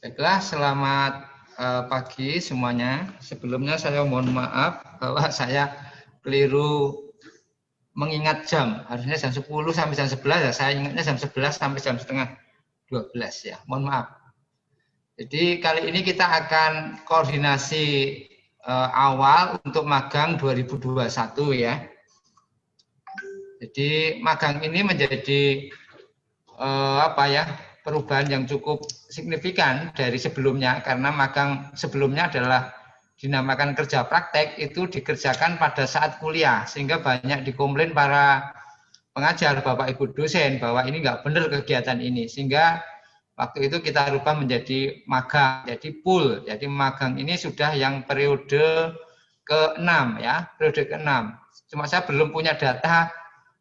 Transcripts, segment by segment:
Baiklah, selamat pagi semuanya. Sebelumnya saya mohon maaf bahwa saya keliru mengingat jam. Harusnya jam 10 sampai jam 11 ya. Saya ingatnya jam 11 sampai jam setengah 12 ya. Mohon maaf. Jadi kali ini kita akan koordinasi awal untuk magang 2021 ya. Jadi magang ini menjadi perubahan yang cukup signifikan dari sebelumnya, karena magang sebelumnya adalah dinamakan kerja praktek, itu dikerjakan pada saat kuliah, sehingga banyak dikomplain para pengajar, Bapak Ibu dosen, bahwa ini nggak benar kegiatan ini, sehingga waktu itu kita rubah menjadi magang, jadi pool. Jadi magang ini sudah yang periode ke-6 ya, periode ke-6. Cuma saya belum punya data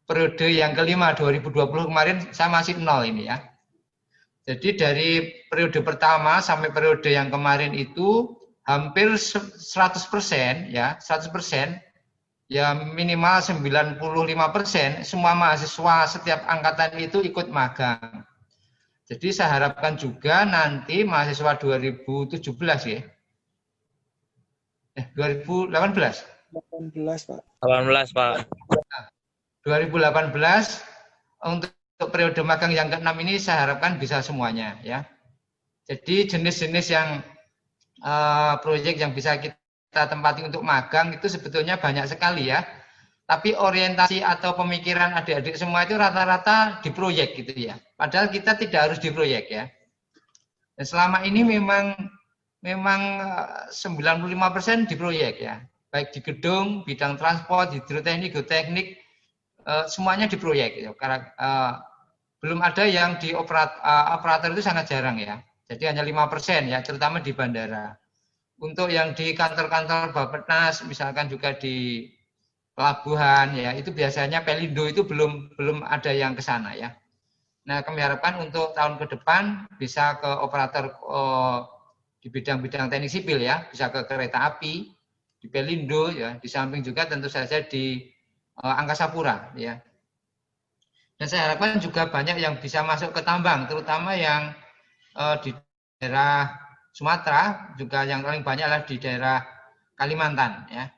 periode yang kelima 2020 kemarin, saya masih 0 ini ya. Jadi dari periode pertama sampai periode yang kemarin itu hampir 100% ya, 100%, ya minimal 95% semua mahasiswa setiap angkatan itu ikut magang. Jadi saya harapkan juga nanti mahasiswa 2017 ya. 2018. 18, Pak. 18, Pak. 2018 untuk periode magang yang ke-6 ini saya harapkan bisa semuanya ya. Jadi jenis-jenis yang proyek yang bisa kita tempati untuk magang itu sebetulnya banyak sekali ya. Tapi orientasi atau pemikiran adik-adik semua itu rata-rata di proyek gitu ya. Padahal kita tidak harus di proyek ya. Dan selama ini memang 95% di proyek ya. Baik di gedung, bidang transport, hidroteknik, geoteknik, semuanya di proyek ya. Karena belum ada yang di operator itu sangat jarang ya. Jadi hanya 5% ya, terutama di bandara. Untuk yang di kantor-kantor Bappenas, misalkan juga di pelabuhan ya, itu biasanya Pelindo itu belum ada yang ke sana ya. Nah, kami harapkan untuk tahun ke depan bisa ke operator di bidang-bidang teknik sipil ya, bisa ke kereta api, di Pelindo ya, di samping juga tentu saja di Angkasa Pura ya. Dan saya harapkan juga banyak yang bisa masuk ke tambang, terutama yang di daerah Sumatera, juga yang paling banyak adalah di daerah Kalimantan ya.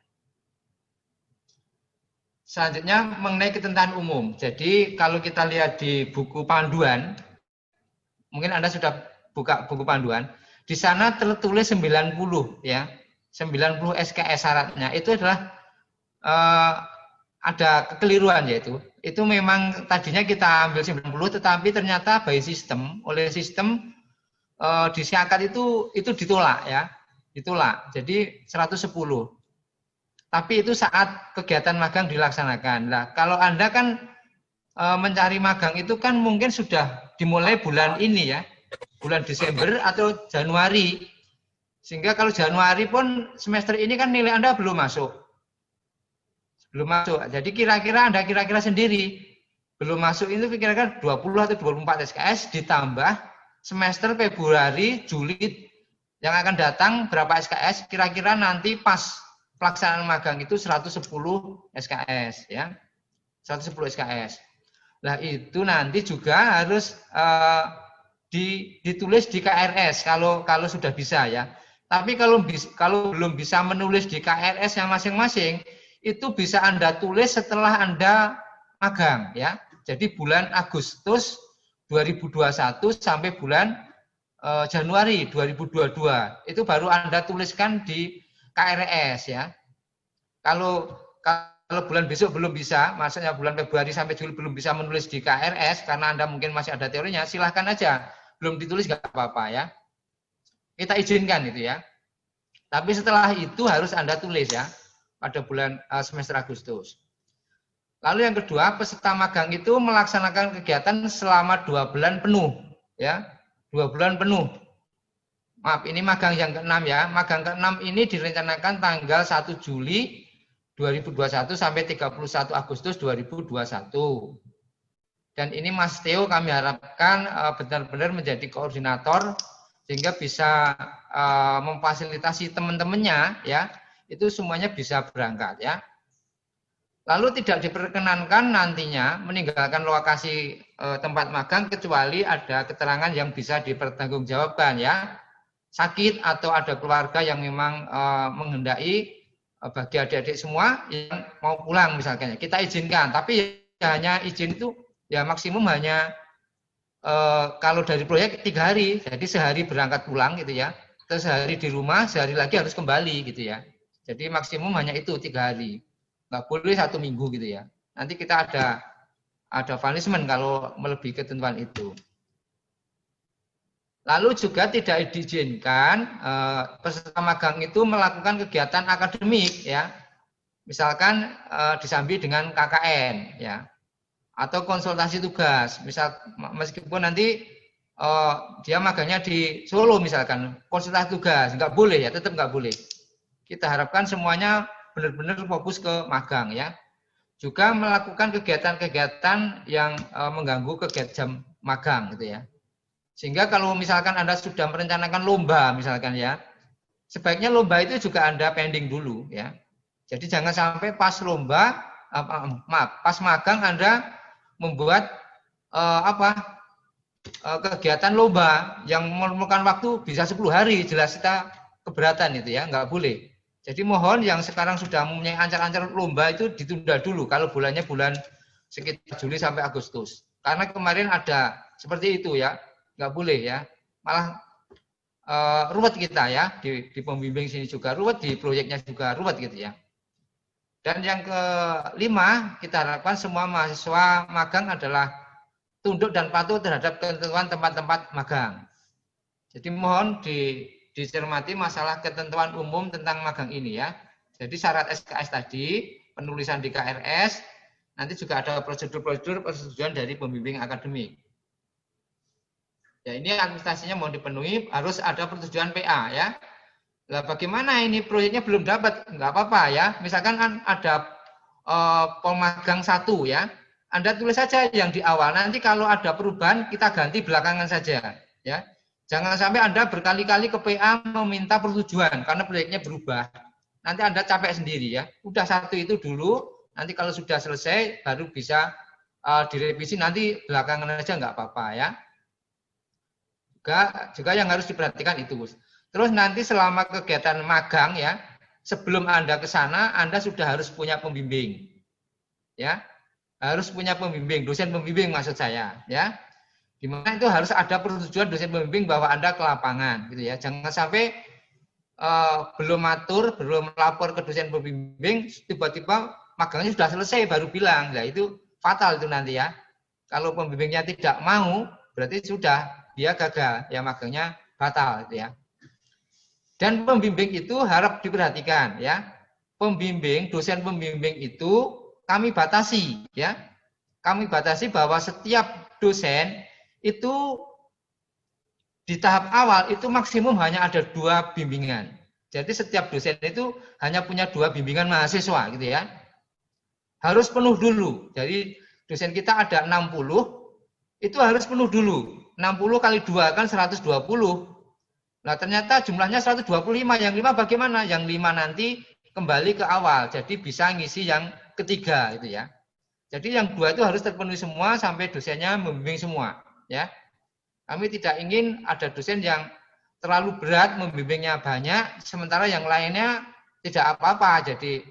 Selanjutnya mengenai ketentuan umum. Jadi kalau kita lihat di buku panduan, mungkin Anda sudah buka buku panduan, di sana tertulis 90 ya. 90 SKS syaratnya itu adalah ada kekeliruan yaitu. Itu memang tadinya kita ambil 90 tetapi ternyata by system, oleh sistem di Siakat itu ditolak ya. Ditolak. Jadi 110. Tapi itu saat kegiatan magang dilaksanakan. Nah, kalau Anda kan mencari magang itu kan mungkin sudah dimulai bulan ini ya, bulan Desember atau Januari. Sehingga kalau Januari pun semester ini kan nilai Anda belum masuk. Belum masuk. Jadi kira-kira Anda kira-kira sendiri belum masuk itu kira-kira 20 atau 24 SKS ditambah semester Februari, Juli yang akan datang berapa SKS, kira-kira nanti pas pelaksanaan magang itu 110 SKS ya. 110 SKS. Nah, itu nanti juga harus ditulis di KRS kalau sudah bisa ya. Tapi kalau belum bisa menulis di KRS yang masing-masing, itu bisa Anda tulis setelah Anda magang ya. Jadi bulan Agustus 2021 sampai bulan Januari 2022 itu baru Anda tuliskan di KRS ya. Kalau bulan besok belum bisa, maksudnya bulan Februari sampai Juli belum bisa menulis di KRS karena Anda mungkin masih ada teorinya, silahkan aja. Belum ditulis nggak apa-apa ya. Kita izinkan itu ya. Tapi setelah itu harus Anda tulis ya pada bulan semester Agustus. Lalu yang kedua, peserta magang itu melaksanakan kegiatan selama 2 bulan penuh ya. 2 bulan penuh. Maaf, ini magang yang ke-6 ya. Magang ke-6 ini direncanakan tanggal 1 Juli 2021 sampai 31 Agustus 2021. Dan ini Mas Theo kami harapkan benar-benar menjadi koordinator sehingga bisa memfasilitasi teman-temannya ya. Itu semuanya bisa berangkat ya. Lalu tidak diperkenankan nantinya meninggalkan lokasi tempat magang kecuali ada keterangan yang bisa dipertanggungjawabkan ya. sakit atau ada keluarga yang memang menghendaki bagi adik-adik semua yang mau pulang misalkan, kita izinkan, tapi hanya izin itu ya maksimum hanya kalau dari proyek 3 hari, jadi sehari berangkat pulang gitu ya, terus sehari di rumah, sehari lagi harus kembali gitu ya. Jadi maksimum hanya itu 3 hari, nggak boleh 1 minggu gitu ya. Nanti kita ada punishment kalau melebihi ketentuan itu. Lalu juga tidak diizinkan peserta magang itu melakukan kegiatan akademik ya, misalkan disambi dengan KKN ya, atau konsultasi tugas. Misal meskipun nanti dia magangnya di Solo misalkan, konsultasi tugas nggak boleh ya, tetap nggak boleh. Kita harapkan semuanya benar-benar fokus ke magang ya. Juga melakukan kegiatan-kegiatan yang mengganggu kegiatan jam magang gitu ya. Sehingga kalau misalkan Anda sudah merencanakan lomba misalkan ya, sebaiknya lomba itu juga Anda pending dulu ya. Jadi jangan sampai pas lomba, pas magang Anda membuat kegiatan lomba yang memerlukan waktu bisa 10 hari, jelas kita keberatan itu ya, nggak boleh. Jadi mohon yang sekarang sudah mempunyai ancar-ancar lomba itu ditunda dulu kalau bulannya bulan sekitar Juli sampai Agustus. Karena kemarin ada seperti itu ya. Nggak boleh ya, malah ruwet kita ya di pembimbing sini juga ruwet, di proyeknya juga ruwet gitu ya. Dan yang kelima, kita harapkan semua mahasiswa magang adalah tunduk dan patuh terhadap ketentuan tempat-tempat magang. Jadi mohon dicermati masalah ketentuan umum tentang magang ini ya. Jadi syarat SKS tadi, penulisan di KRS, nanti juga ada prosedur-prosedur persetujuan dari pembimbing akademik. Ya ini administrasinya mau dipenuhi, harus ada persetujuan PA ya. Nah, bagaimana ini proyeknya belum dapat? Enggak apa-apa ya. Misalkan ada pemagang 1 ya. Anda tulis saja yang di awal. Nanti kalau ada perubahan kita ganti belakangan saja ya. Jangan sampai Anda berkali-kali ke PA meminta persetujuan karena proyeknya berubah. Nanti Anda capek sendiri ya. Udah 1 itu dulu, nanti kalau sudah selesai baru bisa direvisi, nanti belakangan aja enggak apa-apa ya. Juga yang harus diperhatikan itu, Gus. Terus nanti selama kegiatan magang ya, sebelum Anda ke sana, Anda sudah harus punya pembimbing. Ya. Harus punya pembimbing, dosen pembimbing maksud saya, ya. Di mana itu harus ada persetujuan dosen pembimbing bahwa Anda ke lapangan gitu ya. Jangan sampai belum atur, belum lapor ke dosen pembimbing, tiba-tiba magangnya sudah selesai baru bilang. Nah, itu fatal itu nanti ya. Kalau pembimbingnya tidak mau, berarti sudah dia gagal, ya magangnya batal gitu ya. Dan pembimbing itu harap diperhatikan ya. Pembimbing, dosen pembimbing itu kami batasi ya. Kami batasi bahwa setiap dosen itu di tahap awal itu maksimum hanya ada 2 bimbingan. Jadi setiap dosen itu hanya punya 2 bimbingan mahasiswa gitu ya. Harus penuh dulu. Jadi dosen kita ada 60, itu harus penuh dulu. 60 kali 2 kan 120. Nah ternyata jumlahnya 125. Yang 5 bagaimana? Yang 5 nanti kembali ke awal. Jadi bisa ngisi yang ketiga itu ya. Jadi yang 2 itu harus terpenuhi semua sampai dosennya membimbing semua. Ya. Kami tidak ingin ada dosen yang terlalu berat membimbingnya banyak, sementara yang lainnya tidak apa-apa. Jadi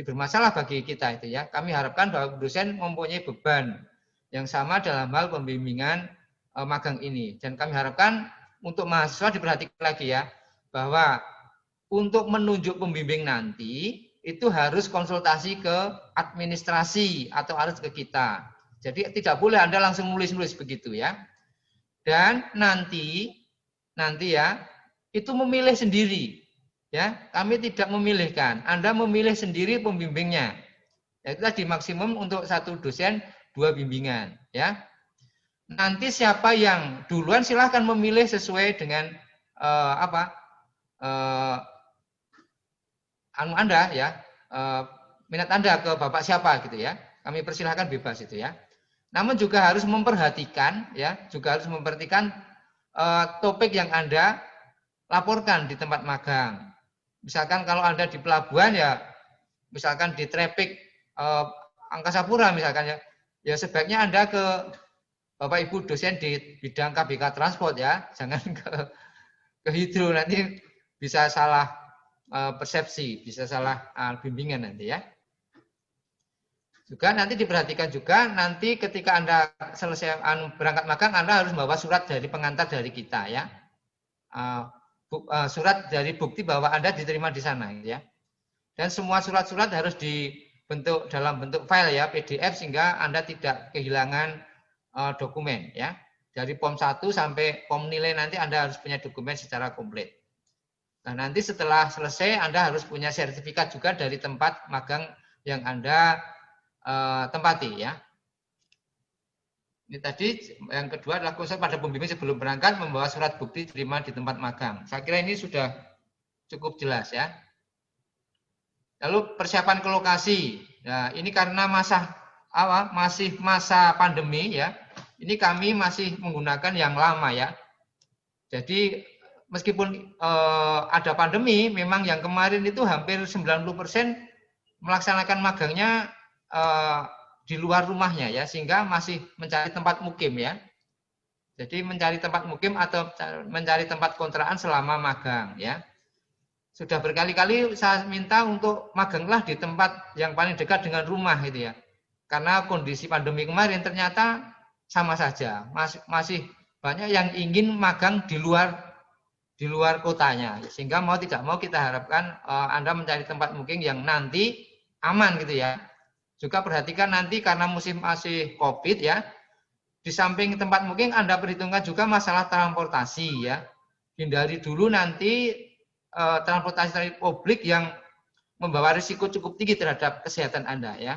bermasalah bagi kita itu ya. Kami harapkan bahwa dosen mempunyai beban yang sama dalam hal pembimbingan magang ini. Dan kami harapkan untuk mahasiswa diperhatikan lagi ya, bahwa untuk menunjuk pembimbing nanti itu harus konsultasi ke administrasi atau harus ke kita. Jadi tidak boleh Anda langsung nulis-nulis begitu ya. Dan nanti ya itu memilih sendiri. Ya, kami tidak memilihkan. Anda memilih sendiri pembimbingnya. Ya, itu tadi maksimum untuk 1 dosen 2 bimbingan ya. Nanti siapa yang duluan silahkan memilih sesuai dengan Anda ya, minat Anda ke Bapak siapa gitu ya. Kami persilahkan bebas itu ya. Namun juga harus memperhatikan ya, topik yang Anda laporkan di tempat magang. Misalkan kalau Anda di pelabuhan ya, misalkan di traffic Angkasa Pura misalkan ya sebaiknya Anda ke Bapak Ibu dosen di bidang KBK transport ya, jangan ke hidro, nanti bisa salah persepsi, bisa salah bimbingan nanti ya. Juga nanti diperhatikan juga nanti ketika Anda selesai berangkat magang, Anda harus membawa surat dari pengantar dari kita ya. Surat dari bukti bahwa Anda diterima di sana ya. Dan semua surat-surat harus dibentuk dalam bentuk file ya, PDF, sehingga Anda tidak kehilangan dokumen ya. Dari POM 1 sampai POM nilai nanti Anda harus punya dokumen secara komplit. Nah, nanti setelah selesai Anda harus punya sertifikat juga dari tempat magang yang Anda tempati ya. Ini tadi yang kedua adalah konsep pada pembimbing sebelum berangkat membawa surat bukti terima di tempat magang. Saya kira ini sudah cukup jelas ya. Lalu persiapan ke lokasi. Nah, ini karena masih masa pandemi ya. Ini kami masih menggunakan yang lama ya. Jadi meskipun ada pandemi, memang yang kemarin itu hampir 90% melaksanakan magangnya di luar rumahnya ya, sehingga masih mencari tempat mukim ya. Jadi mencari tempat mukim atau mencari tempat kontrakan selama magang ya. Sudah berkali-kali saya minta untuk maganglah di tempat yang paling dekat dengan rumah gitu ya. Karena kondisi pandemi kemarin ternyata sama saja, masih banyak yang ingin magang di luar kotanya, sehingga mau tidak mau kita harapkan Anda mencari tempat mukim yang nanti aman gitu ya. Juga perhatikan nanti karena musim masih COVID ya, di samping tempat mukim Anda perhitungkan juga masalah transportasi ya. Hindari dulu nanti transportasi publik yang membawa risiko cukup tinggi terhadap kesehatan Anda ya.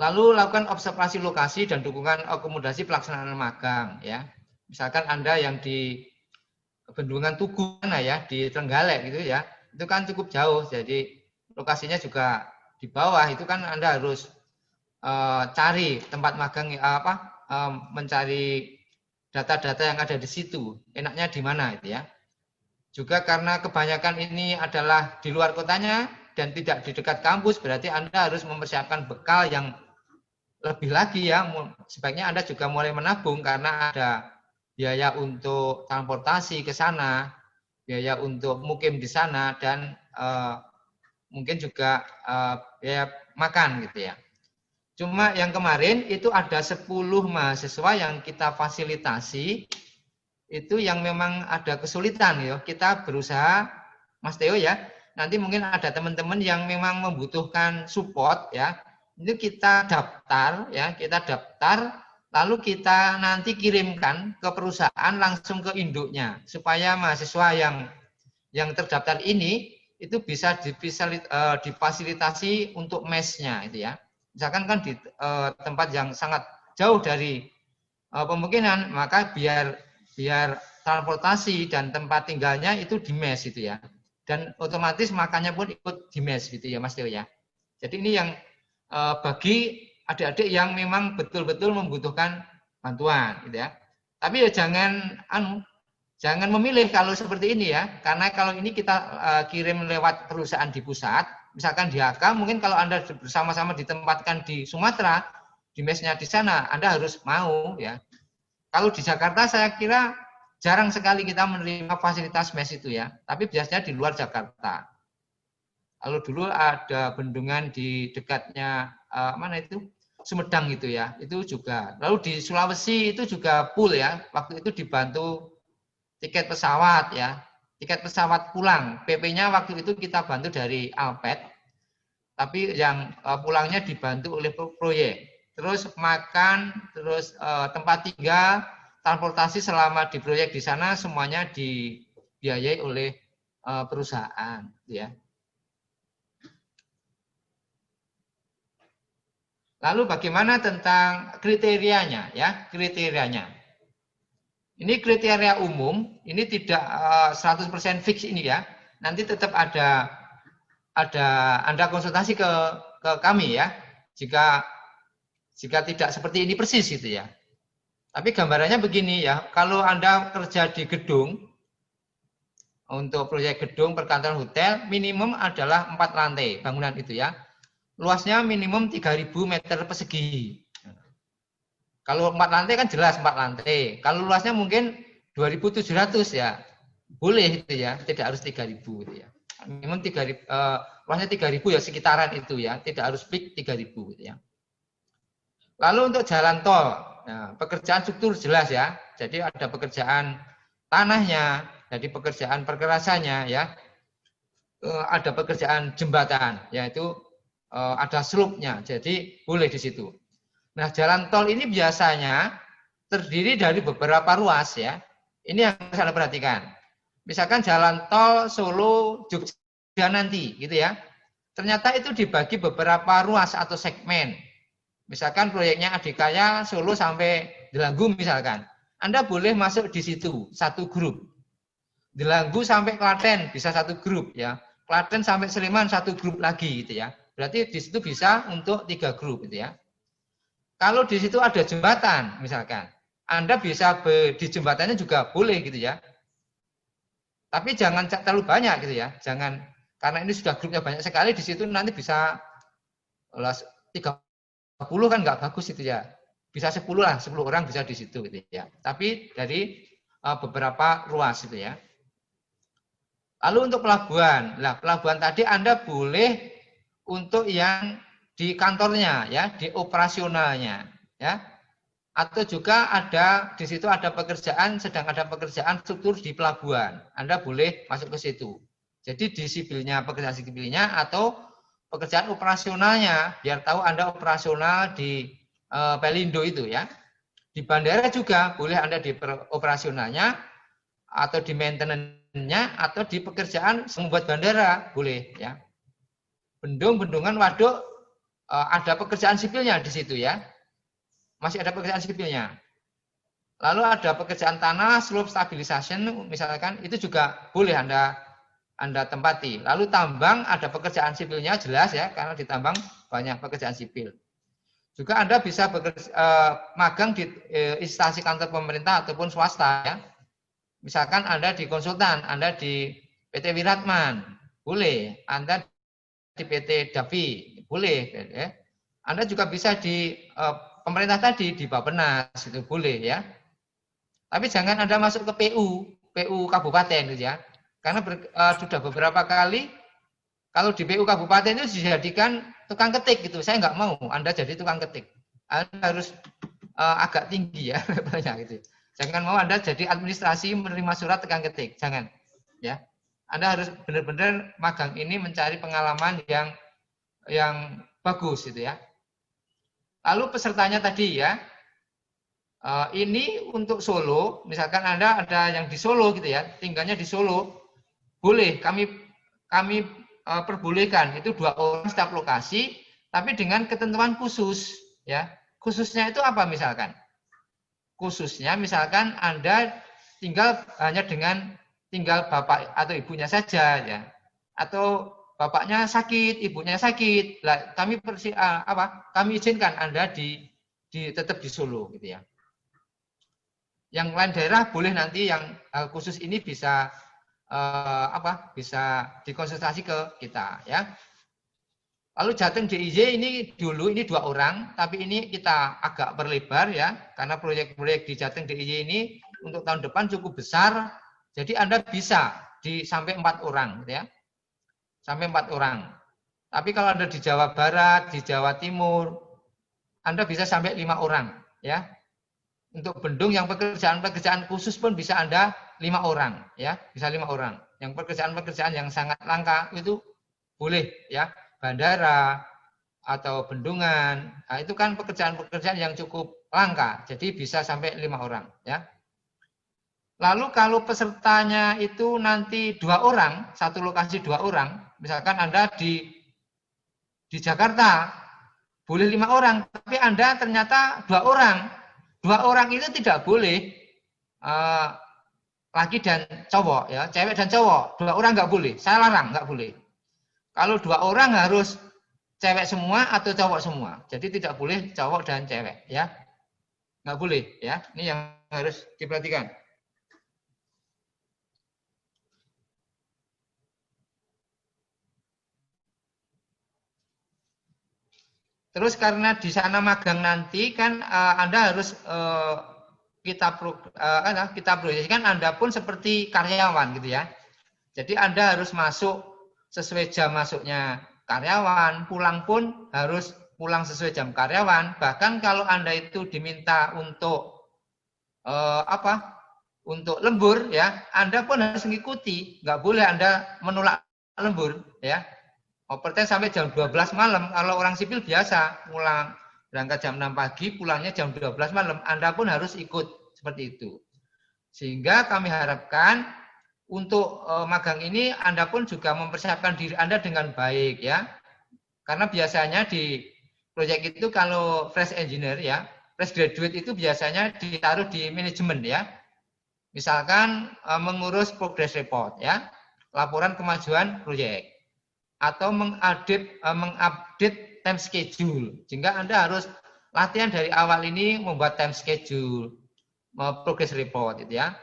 Lalu lakukan observasi lokasi dan dukungan akomodasi pelaksanaan magang ya. Misalkan Anda yang di Bendungan Tugu ya, di Trenggalek gitu ya. Itu kan cukup jauh, jadi lokasinya juga di bawah, itu kan Anda harus cari tempat magang mencari data-data yang ada di situ. Enaknya di mana itu ya. Juga karena kebanyakan ini adalah di luar kotanya dan tidak di dekat kampus, berarti Anda harus mempersiapkan bekal yang lebih lagi ya. Sebaiknya Anda juga mulai menabung karena ada biaya untuk transportasi ke sana, biaya untuk mukim di sana, dan mungkin juga biaya makan gitu ya. Cuma yang kemarin itu ada 10 mahasiswa yang kita fasilitasi, itu yang memang ada kesulitan ya. Kita berusaha, Mas Theo ya, nanti mungkin ada teman-teman yang memang membutuhkan support ya. Itu kita daftar ya, lalu kita nanti kirimkan ke perusahaan langsung ke induknya, supaya mahasiswa yang terdaftar ini itu bisa difasilitasi untuk mesnya itu ya. Misalkan kan di tempat yang sangat jauh dari pemukiman, maka biar transportasi dan tempat tinggalnya itu di mes itu ya. Dan otomatis makannya pun ikut di mes gitu ya Mas Theo ya. Jadi ini yang bagi adik-adik yang memang betul-betul membutuhkan bantuan gitu ya. Tapi ya jangan memilih kalau seperti ini ya, karena kalau ini kita kirim lewat perusahaan di pusat, misalkan di HK, mungkin kalau Anda bersama-sama ditempatkan di Sumatera, di mesnya di sana, Anda harus mau ya. Kalau di Jakarta saya kira jarang sekali kita menerima fasilitas mes itu ya, tapi biasanya di luar Jakarta. Kalau dulu ada bendungan di dekatnya mana itu? Sumedang itu ya, itu juga. Lalu di Sulawesi itu juga full ya, waktu itu dibantu tiket pesawat ya, tiket pesawat pulang. PP-nya waktu itu kita bantu dari Alpet, tapi yang pulangnya dibantu oleh proyek. Terus makan, terus tempat tinggal, transportasi selama di proyek di sana semuanya dibiayai oleh perusahaan ya. Lalu bagaimana tentang kriterianya ya, kriterianya. Ini kriteria umum, ini tidak 100% fix ini ya. Nanti tetap ada Anda konsultasi ke kami ya. Jika tidak seperti ini persis gitu ya. Tapi gambarannya begini ya, kalau Anda kerja di gedung, untuk proyek gedung perkantoran hotel, minimum adalah 4 lantai bangunan itu ya. Luasnya minimum 3.000 meter persegi. Kalau 4 lantai kan jelas 4 lantai. Kalau luasnya mungkin 2.700 ya. Boleh itu ya, tidak harus 3.000 gitu ya. Minimum 3.000, luasnya 3.000 ya sekitaran itu ya, tidak harus peak 3.000 gitu ya. Lalu untuk jalan tol, nah, pekerjaan struktur jelas ya. Jadi ada pekerjaan tanahnya, jadi pekerjaan perkerasannya ya. Ada pekerjaan jembatan, yaitu ada slope-nya. Jadi boleh di situ. Nah, jalan tol ini biasanya terdiri dari beberapa ruas ya. Ini yang harus Anda perhatikan. Misalkan jalan tol Solo Jogja nanti gitu ya. Ternyata itu dibagi beberapa ruas atau segmen. Misalkan proyeknya Adikaya Solo sampai Delanggu misalkan. Anda boleh masuk di situ satu grup. Delanggu sampai Klaten bisa satu grup ya. Klaten sampai Sleman satu grup lagi gitu ya. Berarti di situ bisa untuk 3 grup gitu ya. Kalau di situ ada jembatan misalkan, Anda bisa di jembatannya juga boleh gitu ya. Tapi jangan terlalu banyak gitu ya. Jangan, karena ini sudah grupnya banyak sekali, di situ nanti bisa 30 kan nggak bagus itu ya. Bisa 10 lah, 10 orang bisa di situ gitu ya. Tapi dari beberapa ruas itu ya. Lalu untuk pelabuhan, nah pelabuhan tadi Anda boleh untuk yang di kantornya ya, di operasionalnya ya. Atau juga ada di situ ada pekerjaan, sedang ada pekerjaan struktur di pelabuhan. Anda boleh masuk ke situ. Jadi di sipilnya, pekerjaan sipilnya atau pekerjaan operasionalnya, biar tahu Anda operasional di Pelindo itu ya. Di bandara juga boleh Anda di operasionalnya atau di maintenance-nya atau di pekerjaan membuat bandara boleh ya. Bendungan, waduk ada pekerjaan sipilnya di situ ya. Masih ada pekerjaan sipilnya. Lalu ada pekerjaan tanah, slope stabilization misalkan itu juga boleh Anda tempati. Lalu tambang ada pekerjaan sipilnya jelas ya karena di tambang banyak pekerjaan sipil. Juga Anda bisa magang di instansi kantor pemerintah ataupun swasta ya. Misalkan Anda di konsultan, Anda di PT Wiratman, boleh. Anda di PT Davi, boleh. Ya. Anda juga bisa di pemerintah tadi, di Bappenas, itu boleh ya. Tapi jangan Anda masuk ke PU Kabupaten gitu ya. Karena sudah beberapa kali, kalau di PU Kabupaten itu dijadikan tukang ketik gitu. Saya nggak mau Anda jadi tukang ketik. Anda harus agak tinggi ya levelnya gitu. Jangan mau Anda jadi administrasi menerima surat tukang ketik, jangan. Ya, Anda harus benar-benar magang ini mencari pengalaman yang bagus gitu ya. Lalu pesertanya tadi ya, ini untuk Solo, misalkan Anda ada yang di Solo gitu ya, tinggalnya di Solo, boleh kami perbolehkan itu 2 orang setiap lokasi, tapi dengan ketentuan khusus ya. Khususnya itu apa misalkan? Khususnya misalkan Anda hanya tinggal bapak atau ibunya saja ya. Atau bapaknya sakit, ibunya sakit. Lah kami izinkan Anda tetap di Solo gitu ya. Yang lain daerah boleh nanti yang khusus ini bisa bisa dikonsultasi ke kita ya. Lalu Jateng DIY ini dulu ini 2 orang, tapi ini kita agak berlebar ya, karena proyek-proyek di Jateng DIY ini untuk tahun depan cukup besar, jadi Anda bisa sampai 4 orang, gitu ya, sampai 4 orang. Tapi kalau Anda di Jawa Barat, di Jawa Timur, Anda bisa sampai 5 orang, ya. Untuk bendung yang pekerjaan-pekerjaan khusus pun bisa Anda 5 orang, ya, bisa 5 orang. Yang pekerjaan-pekerjaan yang sangat langka itu boleh, ya. Bandara atau bendungan, nah itu kan pekerjaan-pekerjaan yang cukup langka, jadi bisa sampai 5 orang ya. Lalu kalau pesertanya itu nanti 2 orang, satu lokasi 2 orang, misalkan Anda di Jakarta boleh 5 orang, tapi Anda ternyata 2 orang, 2 orang itu tidak boleh laki dan cowok ya, cewek dan cowok, 2 orang nggak boleh, saya larang nggak boleh. Kalau 2 orang harus cewek semua atau cowok semua. Jadi tidak boleh cowok dan cewek ya. Nggak boleh ya. Ini yang harus diperhatikan. Terus karena di sana magang nanti kan Anda harus kita proyeksikan Anda pun seperti karyawan gitu ya. Jadi Anda harus masuk sesuai jam masuknya karyawan, pulang pun harus pulang sesuai jam karyawan. Bahkan kalau Anda itu diminta untuk untuk lembur ya, Anda pun harus mengikuti. Nggak boleh Anda menolak lembur ya. Overtime sampai jam 12 malam. Kalau orang sipil biasa pulang berangkat jam 6 pagi, pulangnya jam 12 malam. Anda pun harus ikut seperti itu. Sehingga kami harapkan untuk magang ini Anda pun juga mempersiapkan diri Anda dengan baik ya. Karena biasanya di proyek itu kalau fresh engineer ya, fresh graduate itu biasanya ditaruh di manajemen ya. Misalkan mengurus progress report ya, laporan kemajuan proyek atau mengupdate time schedule. Sehingga Anda harus latihan dari awal ini membuat time schedule, progress report gitu ya.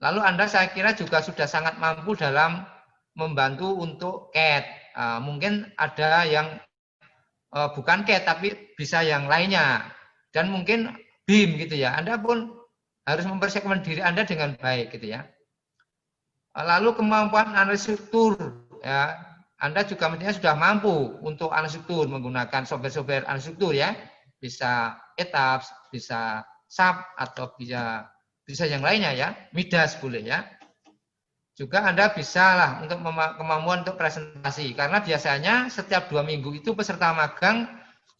Lalu Anda saya kira juga sudah sangat mampu dalam membantu untuk CAD. Mungkin ada yang bukan CAD tapi bisa yang lainnya. Dan mungkin BIM gitu ya. Anda pun harus mempersiapkan diri Anda dengan baik gitu ya. Lalu kemampuan analisis struktur ya. Anda juga mestinya sudah mampu untuk analisis struktur menggunakan software analisis struktur ya. Bisa ETABS, bisa SAP atau bisa yang lainnya ya. Midas boleh ya. Juga Anda bisa lah untuk kemampuan untuk presentasi. Karena biasanya setiap 2 minggu itu peserta magang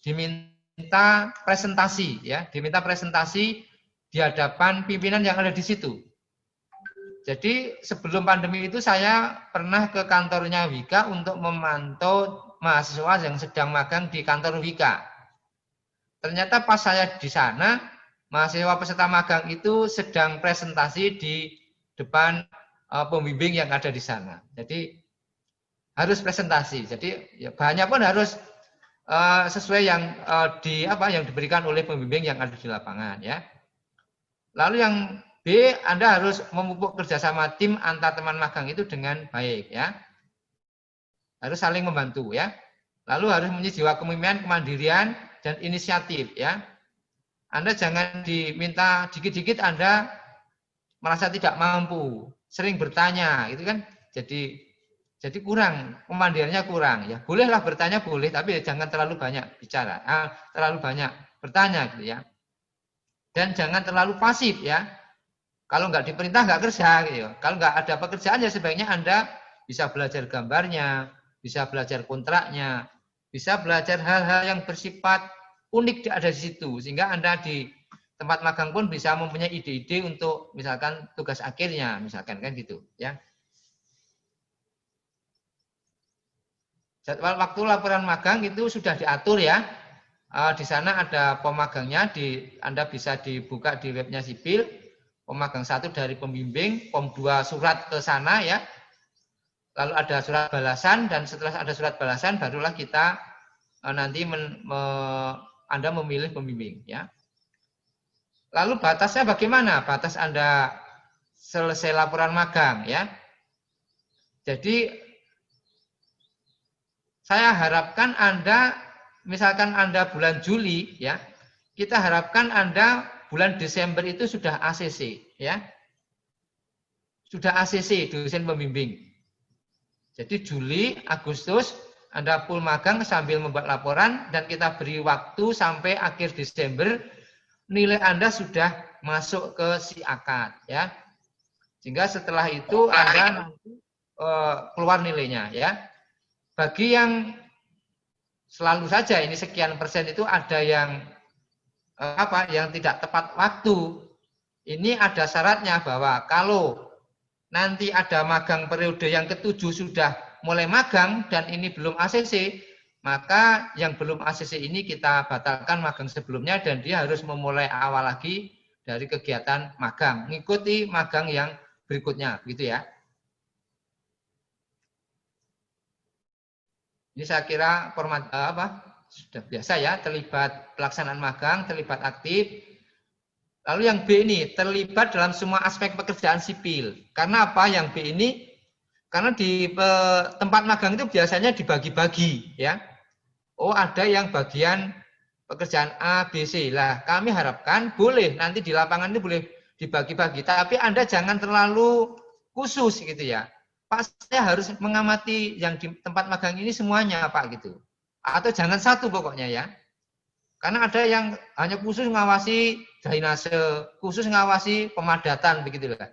diminta presentasi ya. Diminta presentasi di hadapan pimpinan yang ada di situ. Jadi sebelum pandemi itu saya pernah ke kantornya Wika untuk memantau mahasiswa yang sedang magang di kantor Wika. Ternyata pas saya di sana, mahasiswa peserta magang itu sedang presentasi di depan pembimbing yang ada di sana. Jadi harus presentasi. Jadi ya, bahannya pun harus sesuai yang yang diberikan oleh pembimbing yang ada di lapangan ya. Lalu yang B, Anda harus memupuk kerjasama tim antar teman magang itu dengan baik ya. Harus saling membantu ya. Lalu harus mempunyai jiwa kepemimpinan, kemandirian dan inisiatif ya. Anda jangan diminta dikit-dikit Anda merasa tidak mampu, sering bertanya, gitu kan? Jadi kurang, kemandiriannya kurang ya. Bolehlah bertanya boleh, tapi jangan terlalu banyak bicara, terlalu banyak bertanya gitu ya. Dan jangan terlalu pasif ya. Kalau nggak diperintah nggak kerja gitu. Kalau nggak ada pekerjaan ya sebaiknya Anda bisa belajar gambarnya, bisa belajar kontraknya, bisa belajar hal-hal yang bersifat unik ada di situ. Sehingga Anda di tempat magang pun bisa mempunyai ide-ide untuk misalkan tugas akhirnya, misalkan kan gitu ya. Jadwal waktu laporan magang itu sudah diatur ya. Di sana ada pemagangnya, Anda bisa dibuka di webnya Sipil. Pemagang 1 dari pembimbing, POM 2 surat ke sana ya. Lalu ada surat balasan dan setelah ada surat balasan barulah kita nanti Anda memilih pembimbing ya. Lalu batasnya bagaimana? Batas Anda selesai laporan magang ya. Jadi saya harapkan Anda misalkan Anda bulan Juli ya, kita harapkan Anda bulan Desember itu sudah ACC ya. Sudah ACC dosen pembimbing. Jadi Juli, Agustus Anda full magang sambil membuat laporan dan kita beri waktu sampai akhir Desember nilai Anda sudah masuk ke si akad ya. Sehingga setelah itu Anda nanti keluar nilainya ya. Bagi yang selalu saja ini sekian persen itu ada yang yang tidak tepat waktu. Ini ada syaratnya bahwa kalau nanti ada magang periode yang ke-7 sudah mulai magang dan ini belum ACC, maka yang belum ACC ini kita batalkan magang sebelumnya dan dia harus memulai awal lagi dari kegiatan magang, mengikuti magang yang berikutnya, gitu ya. Ini saya kira format sudah biasa ya, terlibat pelaksanaan magang, terlibat aktif. Lalu yang B ini, terlibat dalam semua aspek pekerjaan sipil. Karena apa yang B ini? Karena di tempat magang itu biasanya dibagi-bagi ya. Oh, ada yang bagian pekerjaan A, B, C. Lah, kami harapkan boleh nanti di lapangan ini boleh dibagi-bagi, tapi Anda jangan terlalu khusus gitu ya. Pak, saya harus mengamati yang di tempat magang ini semuanya, Pak gitu. Atau jangan satu pokoknya ya. Karena ada yang hanya khusus ngawasi drainase, khusus ngawasi pemadatan begitu lah.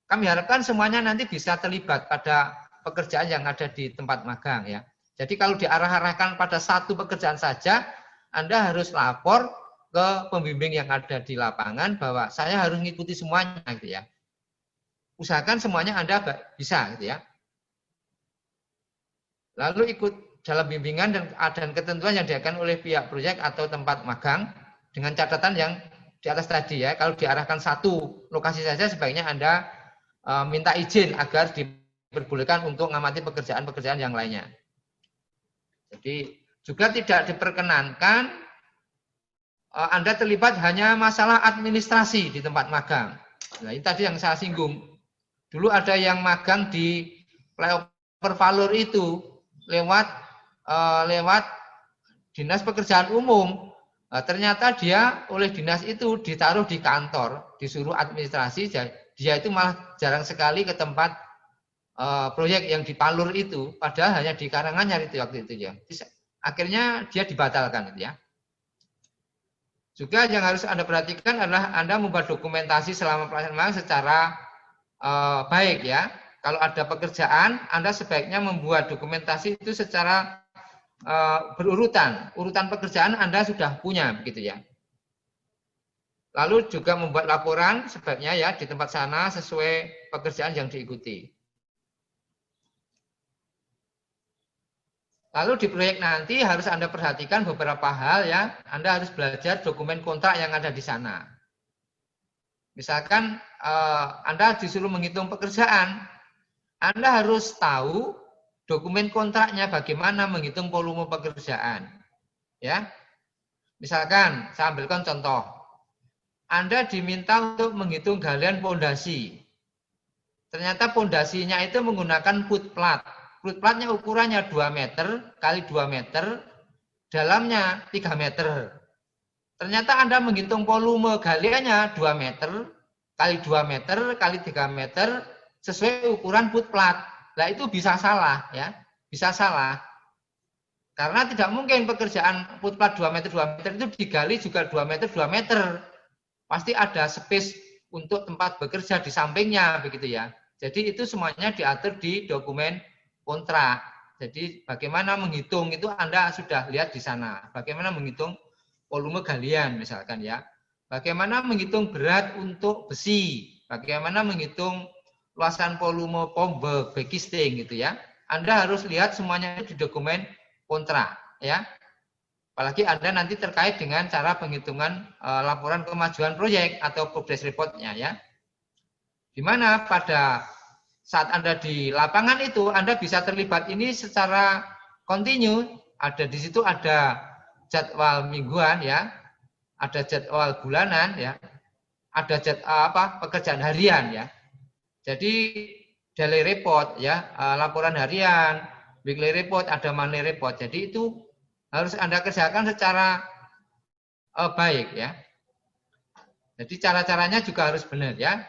Kami harapkan semuanya nanti bisa terlibat pada pekerjaan yang ada di tempat magang ya. Jadi kalau diarah-arahkan pada satu pekerjaan saja, Anda harus lapor ke pembimbing yang ada di lapangan bahwa saya harus mengikuti semuanya gitu ya. Usahakan semuanya Anda bisa gitu ya. Lalu ikut dalam bimbingan dan ketentuan yang diakan oleh pihak proyek atau tempat magang dengan catatan yang di atas tadi ya. Kalau diarahkan satu lokasi saja sebaiknya Anda minta izin agar diperbolehkan untuk mengamati pekerjaan-pekerjaan yang lainnya. Jadi juga tidak diperkenankan Anda terlibat hanya masalah administrasi di tempat magang. Nah, ini tadi yang saya singgung. Dulu ada yang magang di flyover Valur itu lewat dinas pekerjaan umum. Ternyata dia oleh dinas itu ditaruh di kantor, disuruh administrasi. Dia itu malah jarang sekali ke tempat proyek yang di Palur itu, padahal hanya di Karanganyar itu waktu itu ya. Akhirnya dia dibatalkan gitu ya. Juga yang harus Anda perhatikan adalah Anda membuat dokumentasi selama pelaksanaan secara baik ya. Kalau ada pekerjaan, Anda sebaiknya membuat dokumentasi itu secara berurutan. Urutan pekerjaan Anda sudah punya begitu ya. Lalu juga membuat laporan sebaiknya ya di tempat sana sesuai pekerjaan yang diikuti. Lalu di proyek nanti harus Anda perhatikan beberapa hal ya. Anda harus belajar dokumen kontrak yang ada di sana. Misalkan Anda disuruh menghitung pekerjaan, Anda harus tahu dokumen kontraknya bagaimana menghitung volume pekerjaan. Ya. Misalkan saya ambilkan contoh. Anda diminta untuk menghitung galian pondasi. Ternyata pondasinya itu menggunakan footplat. Footplatnya ukurannya 2 meter kali 2 meter, dalamnya 3 meter. Ternyata Anda menghitung volume galiannya 2 meter kali 2 meter kali 3 meter sesuai ukuran footplat. Nah itu bisa salah ya, bisa salah. Karena tidak mungkin pekerjaan footplat 2 meter 2 meter itu digali juga 2 meter 2 meter. Pasti ada space untuk tempat bekerja di sampingnya begitu ya. Jadi itu semuanya diatur di dokumen kontrak. Jadi bagaimana menghitung itu Anda sudah lihat di sana. Bagaimana menghitung volume galian misalkan ya. Bagaimana menghitung berat untuk besi. Bagaimana menghitung luasan volume pompe, backisting gitu ya. Anda harus lihat semuanya di dokumen kontrak ya. Apalagi Anda nanti terkait dengan cara penghitungan laporan kemajuan proyek atau progress report-nya ya. Di mana pada saat Anda di lapangan itu Anda bisa terlibat ini secara kontinu. Ada di situ ada jadwal mingguan ya, ada jadwal bulanan ya, ada pekerjaan harian ya. Jadi daily report ya, laporan harian, weekly report, ada monthly report. Jadi itu harus Anda kerjakan secara baik ya. Jadi cara-caranya juga harus benar ya.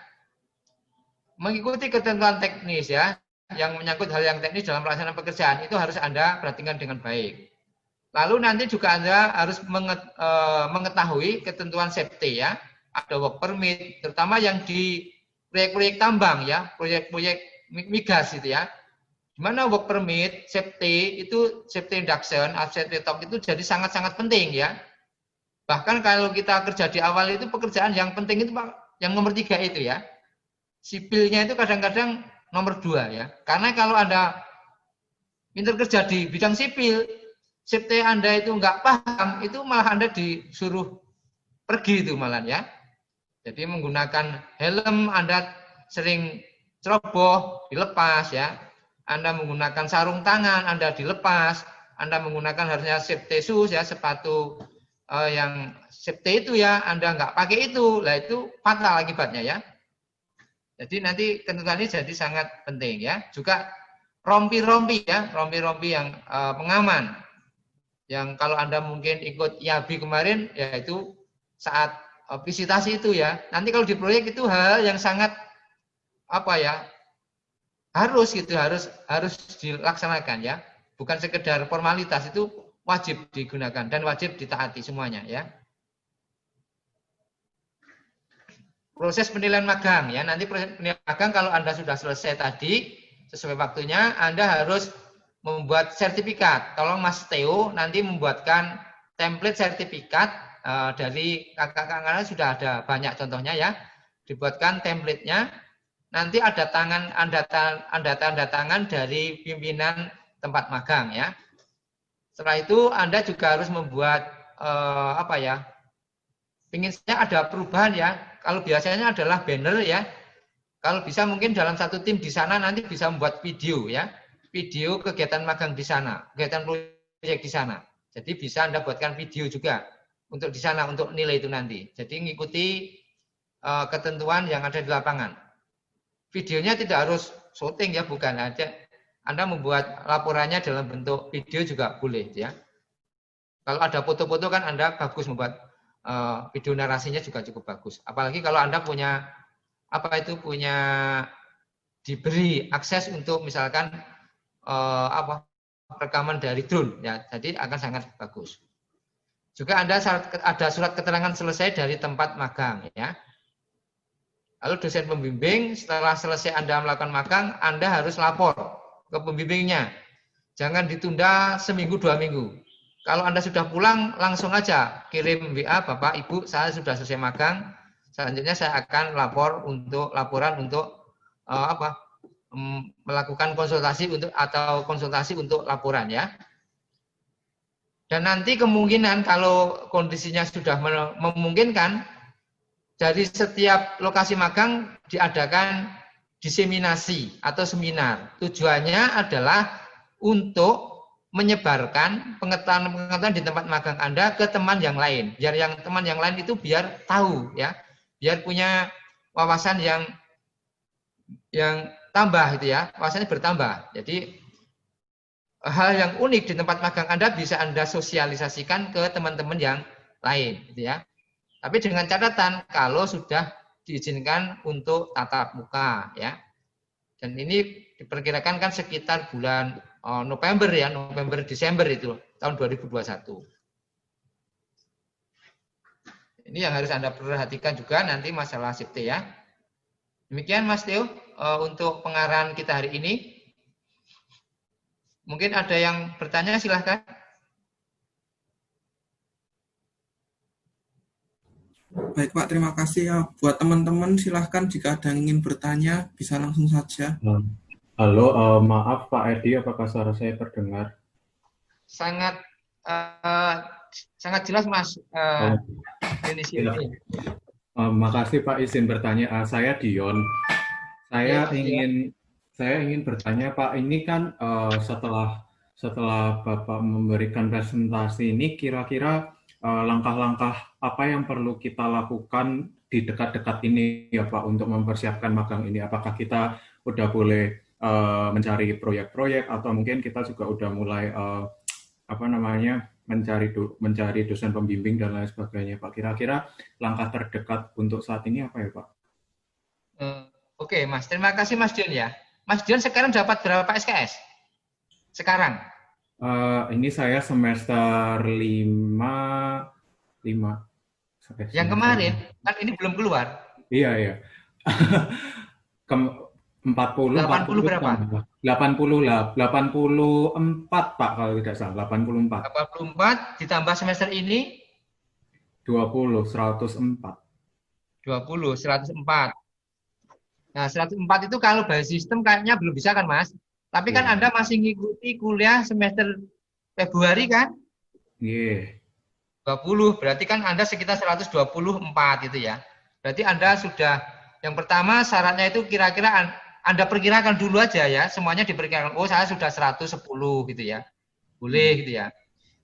Mengikuti ketentuan teknis ya, yang menyangkut hal yang teknis dalam pelaksanaan pekerjaan itu harus Anda perhatikan dengan baik. Lalu nanti juga Anda harus mengetahui ketentuan safety ya. Ada work permit, terutama yang di proyek-proyek tambang ya, proyek-proyek migas itu ya. Di mana work permit, safety itu safety induction, safety talk itu jadi sangat-sangat penting ya. Bahkan kalau kita kerja di awal itu pekerjaan yang penting itu Pak, yang nomor 3 itu ya. Sipilnya itu kadang-kadang nomor 2 ya. Karena kalau Anda pintar kerja di bidang sipil, safety Anda itu nggak paham, itu malah Anda disuruh pergi itu malah ya. Jadi menggunakan helm Anda sering ceroboh, dilepas ya. Anda menggunakan sarung tangan, Anda dilepas. Anda menggunakan harusnya safety shoes ya, sepatu yang safety itu ya, Anda nggak pakai itu, lah itu fatal akibatnya ya. Jadi nanti ketentuan ini jadi sangat penting ya. Juga rompi-rompi ya, rompi-rompi yang pengaman. Yang kalau Anda mungkin ikut IAB kemarin, yaitu saat visitasi itu ya. Nanti kalau di proyek itu hal yang sangat apa ya, harus gitu, harus dilaksanakan ya. Bukan sekedar formalitas, itu wajib digunakan dan wajib ditaati semuanya ya. Proses penilaian magang ya. Nanti proses penilaian magang kalau Anda sudah selesai tadi sesuai waktunya, Anda harus membuat sertifikat. Tolong Mas Theo nanti membuatkan template sertifikat dari kakak-kakak sudah ada banyak contohnya ya. Dibuatkan template-nya. Nanti ada tanda tangan dari pimpinan tempat magang ya. Setelah itu Anda juga harus membuat apa ya? Ingin saya ada perubahan ya. Kalau biasanya adalah banner ya. Kalau bisa mungkin dalam satu tim di sana nanti bisa membuat video ya. Video kegiatan magang di sana, kegiatan proyek di sana. Jadi bisa Anda buatkan video juga untuk di sana, untuk nilai itu nanti. Jadi mengikuti ketentuan yang ada di lapangan. Videonya tidak harus syuting ya, bukan aja. Anda membuat laporannya dalam bentuk video juga boleh ya. Kalau ada foto-foto kan Anda bagus membuat video narasinya juga cukup bagus. Apalagi kalau Anda punya diberi akses untuk misalkan rekaman dari drone ya, jadi akan sangat bagus. Juga Anda ada surat keterangan selesai dari tempat magang ya. Lalu dosen pembimbing setelah selesai Anda melakukan magang, Anda harus lapor ke pembimbingnya. Jangan ditunda seminggu 2 minggu. Kalau Anda sudah pulang langsung aja kirim WA, Bapak Ibu saya sudah selesai magang. Selanjutnya saya akan laporan untuk melakukan konsultasi untuk laporan ya. Dan nanti kemungkinan kalau kondisinya sudah memungkinkan, dari setiap lokasi magang diadakan diseminasi atau seminar. Tujuannya adalah untuk menyebarkan pengetahuan di tempat magang Anda ke teman yang lain. Biar yang teman yang lain itu biar tahu ya, biar punya wawasan yang tambah itu ya, wawasannya bertambah. Jadi hal yang unik di tempat magang Anda bisa Anda sosialisasikan ke teman-teman yang lain gitu ya. Tapi dengan catatan kalau sudah diizinkan untuk tatap muka ya. Dan ini diperkirakan kan sekitar bulan November ya, November Desember itu tahun 2021. Ini yang harus Anda perhatikan juga nanti masalah SIPT ya. Demikian Mas Theo untuk pengarahan kita hari ini. Mungkin ada yang bertanya, silahkan. Baik Pak, terima kasih ya. Buat teman-teman silahkan jika ada yang ingin bertanya bisa langsung saja. Halo, maaf Pak Edi, apakah suara saya terdengar? Sangat jelas Mas. Makasih Pak, izin bertanya. Saya Dion. Saya ingin bertanya Pak, ini kan setelah Bapak memberikan presentasi ini, kira-kira langkah-langkah apa yang perlu kita lakukan di dekat-dekat ini ya Pak untuk mempersiapkan magang ini? Apakah kita udah boleh mencari proyek-proyek atau mungkin kita juga udah mulai mencari dosen pembimbing dan lain sebagainya Pak? Kira-kira langkah terdekat untuk saat ini apa ya Pak? Oke Mas, terima kasih Mas Dion ya. Mas Dion sekarang dapat berapa SKS? Sekarang? Ini saya semester 5. Yang kemarin kan ini belum keluar. Iya. 80 berapa? 84 Pak kalau tidak salah, 84. 84 ditambah semester ini 104. Nah, 104 itu kalau bahas sistem kayaknya belum bisa kan, Mas? Tapi kan Anda masih ngikuti kuliah semester Februari kan? Iya. 20, berarti kan Anda sekitar 124 itu ya. Berarti Anda sudah, yang pertama syaratnya itu kira-kira Anda perkirakan dulu aja ya, semuanya diperkirakan, oh saya sudah 110 gitu ya. Boleh gitu ya.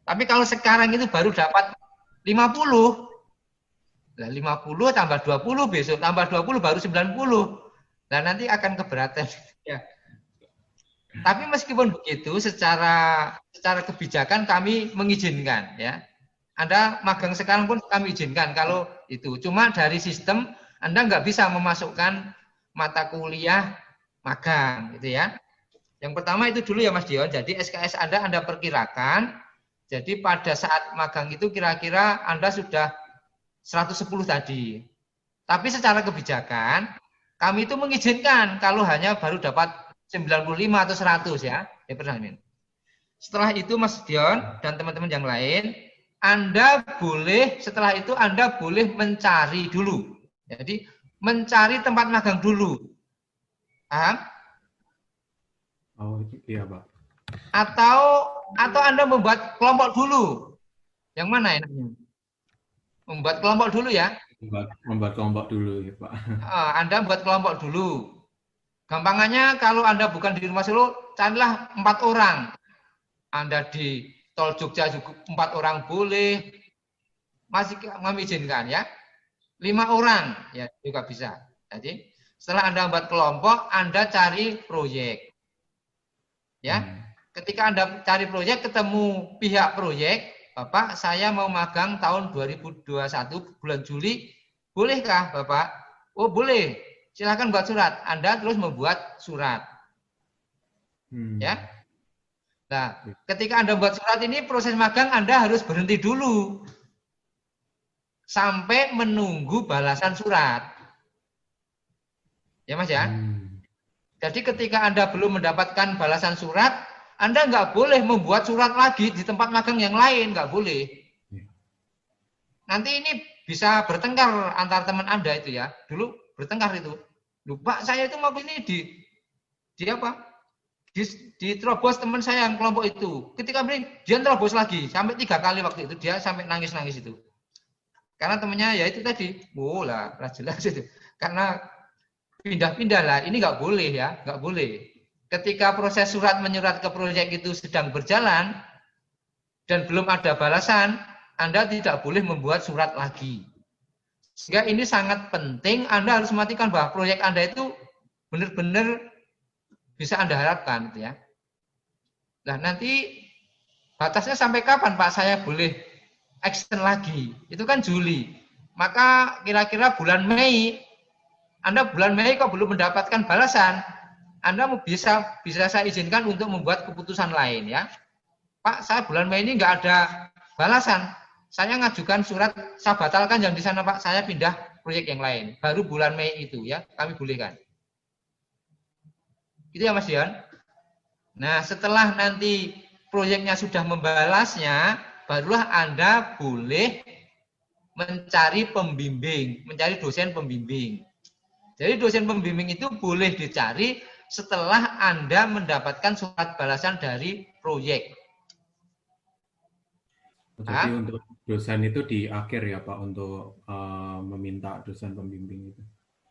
Tapi kalau sekarang itu baru dapat 50. Nah, 50 tambah 20 besok, tambah 20 baru 90. Nah, nanti akan keberatan. Ya. Tapi meskipun begitu, secara kebijakan kami mengizinkan, ya. Anda magang sekarang pun kami izinkan kalau itu. Cuma dari sistem Anda nggak bisa memasukkan mata kuliah magang, gitu ya. Yang pertama itu dulu ya Mas Dion. Jadi SKS Anda perkirakan. Jadi pada saat magang itu kira-kira Anda sudah 110 tadi. Tapi secara kebijakan kami itu mengizinkan kalau hanya baru dapat 95 atau 100 ya. Setelah itu Mas Dion dan teman-teman yang lain, Anda boleh setelah itu Anda boleh mencari dulu. Jadi mencari tempat magang dulu. Paham? Oh, iya, Pak. Atau Anda membuat kelompok dulu. Yang mana enaknya? Membuat kelompok dulu ya. Membuat kelompok dulu ya, Pak. Anda buat kelompok dulu. Gampangannya kalau Anda bukan di Rumah Solo, carilah 4 orang. Anda di Tol Jogja juga 4 orang boleh. Masih kami izinkan ya. 5 orang ya juga bisa. Jadi setelah Anda buat kelompok, Anda cari proyek. Ya. Ketika Anda cari proyek, ketemu pihak proyek, Bapak, saya mau magang tahun 2021 bulan Juli, bolehkah Bapak? Oh boleh, silakan buat surat. Anda terus membuat surat. Ya. Nah, ketika Anda buat surat ini, proses magang Anda harus berhenti dulu. Sampai menunggu balasan surat. Ya Mas ya? Jadi ketika Anda belum mendapatkan balasan surat, Anda nggak boleh membuat surat lagi di tempat magang yang lain, nggak boleh. Nanti ini bisa bertengkar antar teman Anda itu ya. Dulu bertengkar itu. Lupa saya itu mau ini di apa? Diterobos teman saya yang kelompok itu. Ketika dia terobos lagi sampai 3 kali waktu itu, dia sampai nangis-nangis itu. Karena temannya ya itu tadi, lah jelas itu. Karena pindah-pindah lah, ini nggak boleh ya, nggak boleh. Ketika proses surat menyurat ke proyek itu sedang berjalan dan belum ada balasan, Anda tidak boleh membuat surat lagi. Sehingga ini sangat penting, Anda harus memastikan bahwa proyek Anda itu benar-benar bisa Anda harapkan, gitu ya. Nah nanti batasnya sampai kapan Pak saya boleh action lagi? Itu kan Juli. Maka kira-kira bulan Mei, Anda bulan Mei kok belum mendapatkan balasan, Anda bisa saya izinkan untuk membuat keputusan lain ya. Pak, saya bulan Mei ini nggak ada balasan. Saya ngajukan surat, saya batalkan yang di sana Pak, saya pindah proyek yang lain. Baru bulan Mei itu ya, kami bolehkan. Gitu ya Mas Dion. Nah, setelah nanti proyeknya sudah membalasnya, barulah Anda boleh mencari pembimbing, mencari dosen pembimbing. Jadi dosen pembimbing itu boleh dicari setelah Anda mendapatkan surat balasan dari proyek. Jadi untuk dosen itu di akhir ya Pak untuk meminta dosen pembimbing itu.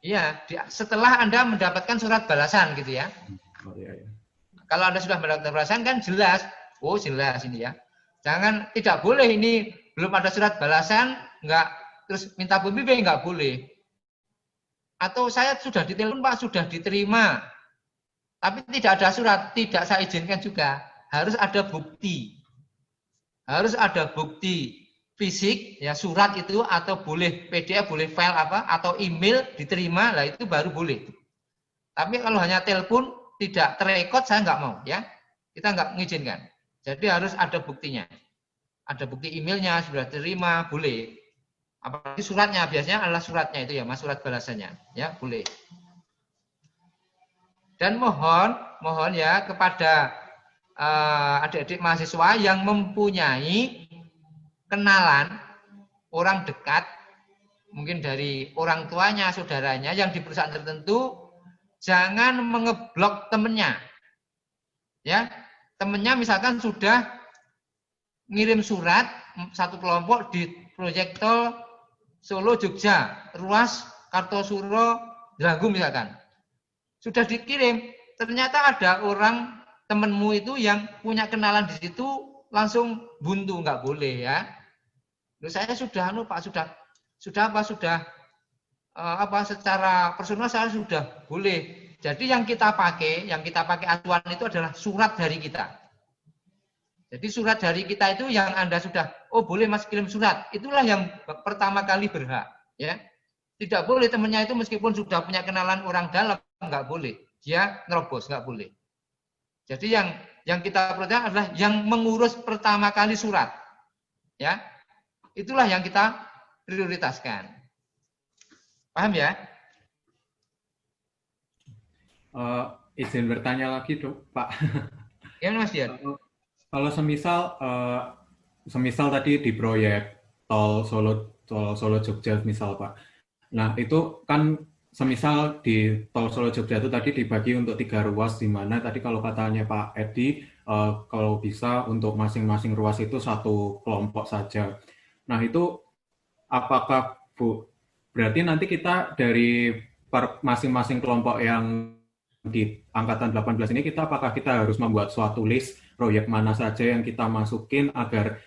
Iya, setelah Anda mendapatkan surat balasan gitu ya. Oh iya. Kalau Anda sudah mendapatkan balasan kan jelas, oh jelas ini ya. Jangan, tidak boleh ini belum ada surat balasan, enggak terus minta pembimbing, enggak boleh. Atau saya sudah ditelepon Pak, sudah diterima, tapi tidak ada surat, tidak saya izinkan juga. Harus ada bukti. Harus ada bukti fisik, ya surat itu, atau boleh PDF, boleh file apa, atau email diterima, lah itu baru boleh. Tapi kalau hanya telepon, tidak terekod, saya nggak mau, ya. Kita nggak mengizinkan. Jadi harus ada buktinya. Ada bukti emailnya, sudah terima, boleh. Apalagi suratnya, biasanya adalah suratnya itu ya, Mas, surat balasannya, ya boleh. Dan mohon ya kepada adik-adik mahasiswa yang mempunyai kenalan orang dekat, mungkin dari orang tuanya, saudaranya yang di perusahaan tertentu, jangan mengeblok temennya. Ya, temennya misalkan sudah ngirim surat satu kelompok di proyek tol Solo Jogja, ruas Kartosuro Dragu misalkan. Sudah dikirim, ternyata ada orang temenmu itu yang punya kenalan di situ langsung buntu, nggak boleh ya. Loh, saya sudah Pak, sudah secara personal saya sudah boleh Jadi yang kita pakai acuan itu adalah surat dari kita. Jadi surat dari kita itu yang Anda sudah, oh boleh Mas kirim surat, itulah yang pertama kali berhak. Ya, tidak boleh temannya itu meskipun sudah punya kenalan orang dalam, nggak boleh. Dia nerobos, nggak boleh. Jadi yang kita perhatikan adalah yang mengurus pertama kali surat. Ya, itulah yang kita prioritaskan. Paham ya? Izin bertanya lagi, Pak. Ya, Mas Dian. Kalau semisal tadi di proyek tol Solo Jogja misal Pak. Nah itu kan semisal di tol Solo Jogja itu tadi dibagi untuk 3 ruas, di mana tadi kalau katanya Pak Edi kalau bisa untuk masing-masing ruas itu 1 kelompok saja. Nah itu apakah Bu berarti nanti kita dari masing-masing kelompok yang di angkatan 18 ini apakah kita harus membuat suatu list proyek mana saja yang kita masukin agar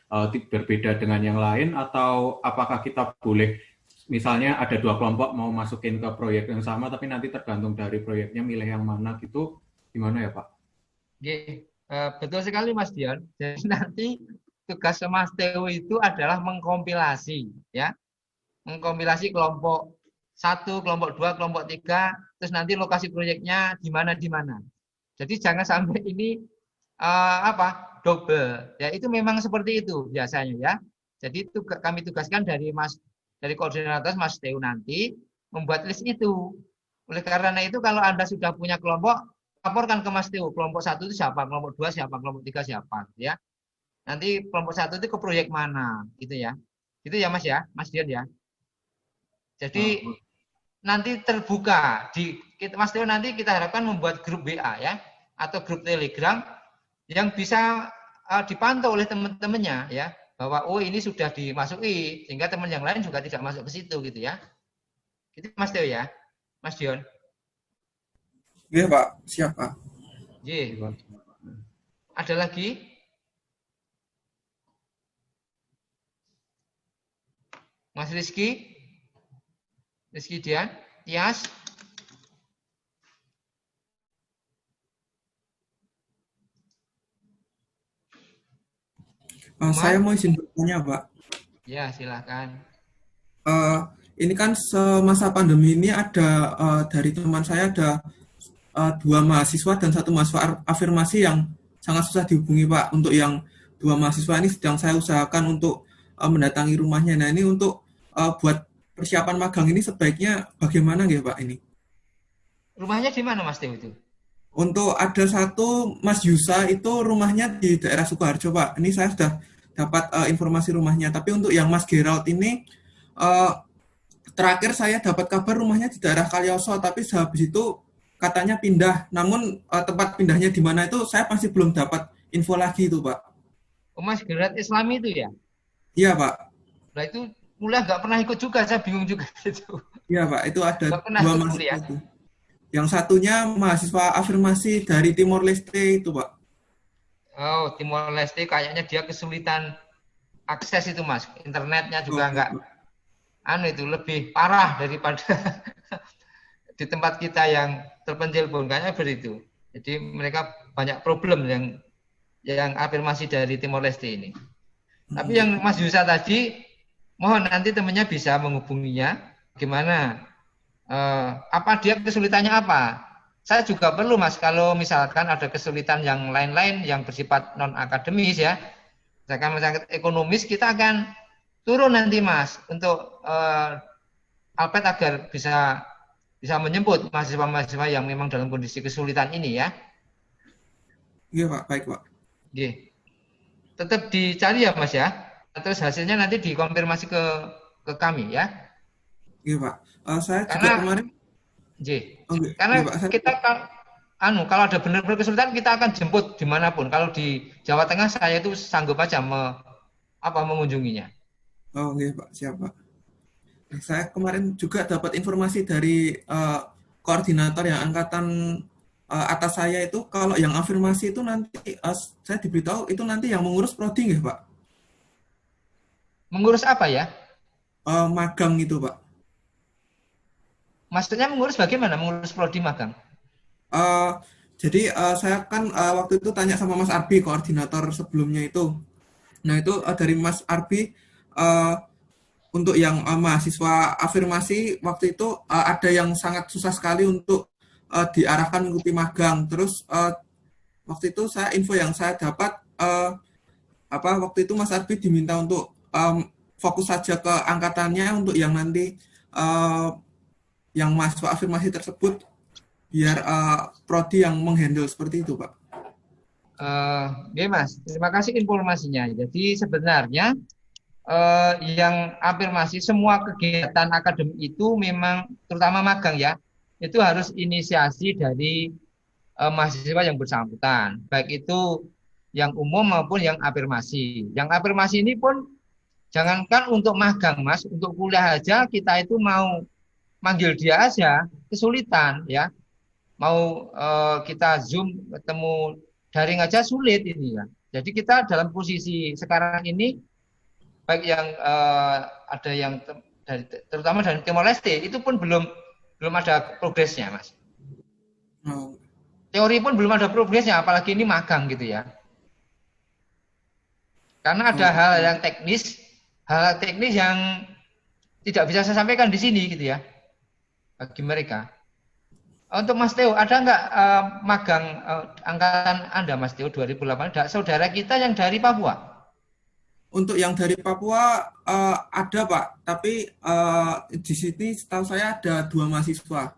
berbeda dengan yang lain, atau apakah kita boleh misalnya ada 2 kelompok mau masukin ke proyek yang sama tapi nanti tergantung dari proyeknya milih yang mana gitu, gimana ya Pak? Betul sekali Mas Dian. Jadi nanti tugas Mas Teo itu adalah mengkompilasi, ya, mengkompilasi kelompok 1, kelompok 2, kelompok 3, terus nanti lokasi proyeknya di mana. Jadi jangan sampai ini double. Ya itu memang seperti itu biasanya ya. Jadi itu kami tugaskan dari koordinator Mas Teo nanti membuat list itu. Oleh karena itu kalau Anda sudah punya kelompok, laporkan ke Mas Teo. Kelompok 1 itu siapa, kelompok 2 siapa, kelompok 3 siapa, ya. Nanti kelompok 1 itu ke proyek mana, gitu ya. Gitu ya Mas ya, Mas Dian ya. Jadi nanti terbuka Mas Teo nanti kita harapkan membuat grup WA ya atau grup Telegram yang bisa dipantau oleh teman-temannya ya, bahwa oh ini sudah dimasuki sehingga teman yang lain juga tidak masuk ke situ gitu ya. Gitu Mas Teo ya. Mas Dion. Iya Pak, siap Pak. Iya. Ada lagi? Mas Rizky Dian, Tias. Saya mau izin bertanya Pak. Ya silakan. Ini kan semasa pandemi ini ada dari teman saya ada 2 mahasiswa dan 1 mahasiswa afirmasi yang sangat susah dihubungi Pak. Untuk yang 2 mahasiswa ini sedang saya usahakan untuk mendatangi rumahnya. Nah ini untuk buat persiapan magang ini sebaiknya bagaimana ya Pak ini? Rumahnya di mana Mas Teo itu? Untuk ada 1 Mas Yusa itu rumahnya di daerah Sukoharjo Pak. Ini saya sudah dapat informasi rumahnya. Tapi untuk yang Mas Gerald ini terakhir saya dapat kabar rumahnya di daerah Kalioso, tapi sehabis itu katanya pindah. Namun tempat pindahnya di mana itu saya masih belum dapat info lagi itu Pak. Oh, Mas Gerard Islami itu ya? Iya Pak. Nah itu mulai nggak pernah ikut juga, saya bingung juga itu. Iya Pak, itu ada 2 mahasiswa ya? itu. Yang satunya mahasiswa afirmasi dari Timor Leste itu Pak. Oh, Timor Leste kayaknya dia kesulitan akses itu Mas. Internetnya juga nggak, itu lebih parah daripada di tempat kita yang terpencil pun kayaknya begitu. Jadi mereka banyak problem yang afirmasi dari Timor Leste ini. Tapi yang Mas Yusa tadi, mohon nanti temannya bisa menghubunginya. Gimana? Apa dia kesulitannya apa? Saya juga perlu Mas, kalau misalkan ada kesulitan yang lain-lain yang bersifat non akademis ya, misalkan ekonomis, kita akan turun nanti Mas untuk Alpet agar bisa menjemput mahasiswa-mahasiswa yang memang dalam kondisi kesulitan ini ya. Iya Pak, baik Pak. Iya. Tetap dicari ya Mas ya. Terus hasilnya nanti dikonfirmasi ke kami ya. Iya Pak. Saya juga kemarin. Karena iya, Pak, kita kalau ada benar-benar kesulitan kita akan jemput dimanapun. Kalau di Jawa Tengah saya itu sanggup aja mengunjunginya. Oh iya Pak, siap Pak. Saya kemarin juga dapat informasi dari koordinator yang angkatan atas saya itu, kalau yang afirmasi itu nanti saya diberitahu itu nanti yang mengurus prodi ya Pak. Mengurus apa ya? Magang itu Pak. Maksudnya mengurus bagaimana? Mengurus prodi magang? Eh, jadi saya kan waktu itu tanya sama Mas Arbi, koordinator sebelumnya itu. Nah itu dari Mas Arbi, eh, untuk yang mahasiswa afirmasi waktu itu ada yang sangat susah sekali untuk diarahkan mengikuti magang. Terus waktu itu info yang saya dapat, waktu itu Mas Arbi diminta untuk fokus saja ke angkatannya untuk yang nanti yang mahasiswa afirmasi tersebut biar prodi yang menghandle seperti itu, Pak. Ya Mas, terima kasih informasinya. Jadi sebenarnya yang afirmasi semua kegiatan akademik itu memang terutama magang ya, itu harus inisiasi dari mahasiswa yang bersangkutan, baik itu yang umum maupun yang afirmasi. Yang afirmasi ini pun jangankan untuk magang Mas, untuk kuliah aja kita itu mau manggil dia aja kesulitan ya. Mau kita Zoom ketemu daring aja sulit ini ya. Jadi kita dalam posisi sekarang ini baik yang ada yang terutama dari Timor Leste itu pun belum ada progresnya Mas. Oh, Teori pun belum ada progresnya, apalagi ini magang gitu ya. Karena ada oh, hal teknis yang tidak bisa saya sampaikan di sini gitu ya bagi mereka. Untuk Mas Teo, ada nggak magang angkatan Anda Mas Teo 2008? Ada saudara kita yang dari Papua? Untuk yang dari Papua ada Pak, tapi di sini setahu saya ada 2 mahasiswa.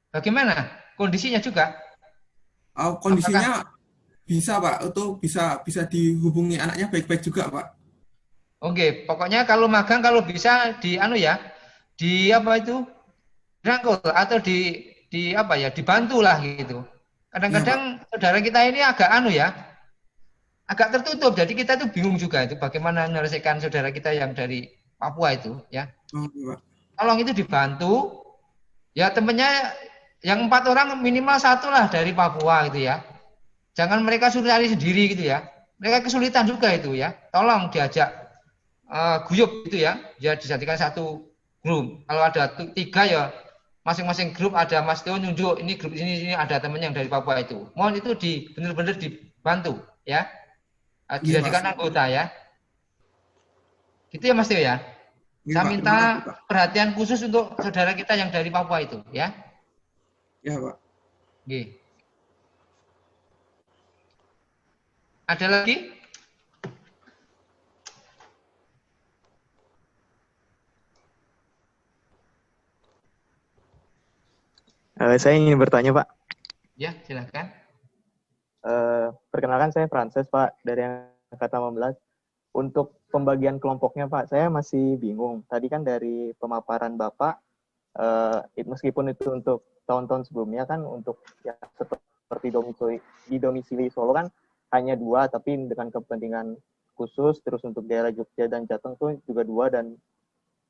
Bagaimana kondisinya juga? Apakah Kondisinya bisa Pak, itu bisa bisa dihubungi anaknya baik-baik juga Pak. oke? Pokoknya kalau magang kalau bisa di anu ya, di apa itu? Dirangkul atau di apa ya? Dibantu lah gitu. Iya Pak. Kadang-kadang saudara kita ini agak anu ya, agak tertutup. Jadi kita tuh bingung juga itu bagaimana menyelesaikan saudara kita yang dari Papua itu ya. Oh, iya, Pak. Tolong itu dibantu. Ya temennya yang 4 orang minimal 1 lah dari Papua gitu ya. Jangan mereka suruh cari sendiri gitu ya. Mereka kesulitan juga itu ya. Tolong diajak guyup gitu ya. Ya dijadikan satu grup. Kalau ada 3 ya masing-masing grup ada Mas Teo nunjuk ini grup ini ada temen yang dari Papua itu. Mohon itu benar-benar dibantu ya. Iya Pak. Dijadikan anggota ya. Gitu ya Mas Teo ya. Iya Saya Pak, terima kasih minta Pak. perhatian khusus untuk saudara kita yang dari Papua itu ya. Iya Pak. Oke. Ada lagi? Saya ingin bertanya, Pak. Ya, silakan. Perkenalkan saya Frances, Pak, dari Angkatan 15. Untuk pembagian kelompoknya, Pak, saya masih bingung. Tadi kan dari pemaparan Bapak, meskipun itu untuk tahun-tahun sebelumnya kan untuk ya, seperti domisili Solo kan hanya 2, tapi dengan kepentingan khusus, terus untuk daerah Jogja dan Jateng tuh juga 2, dan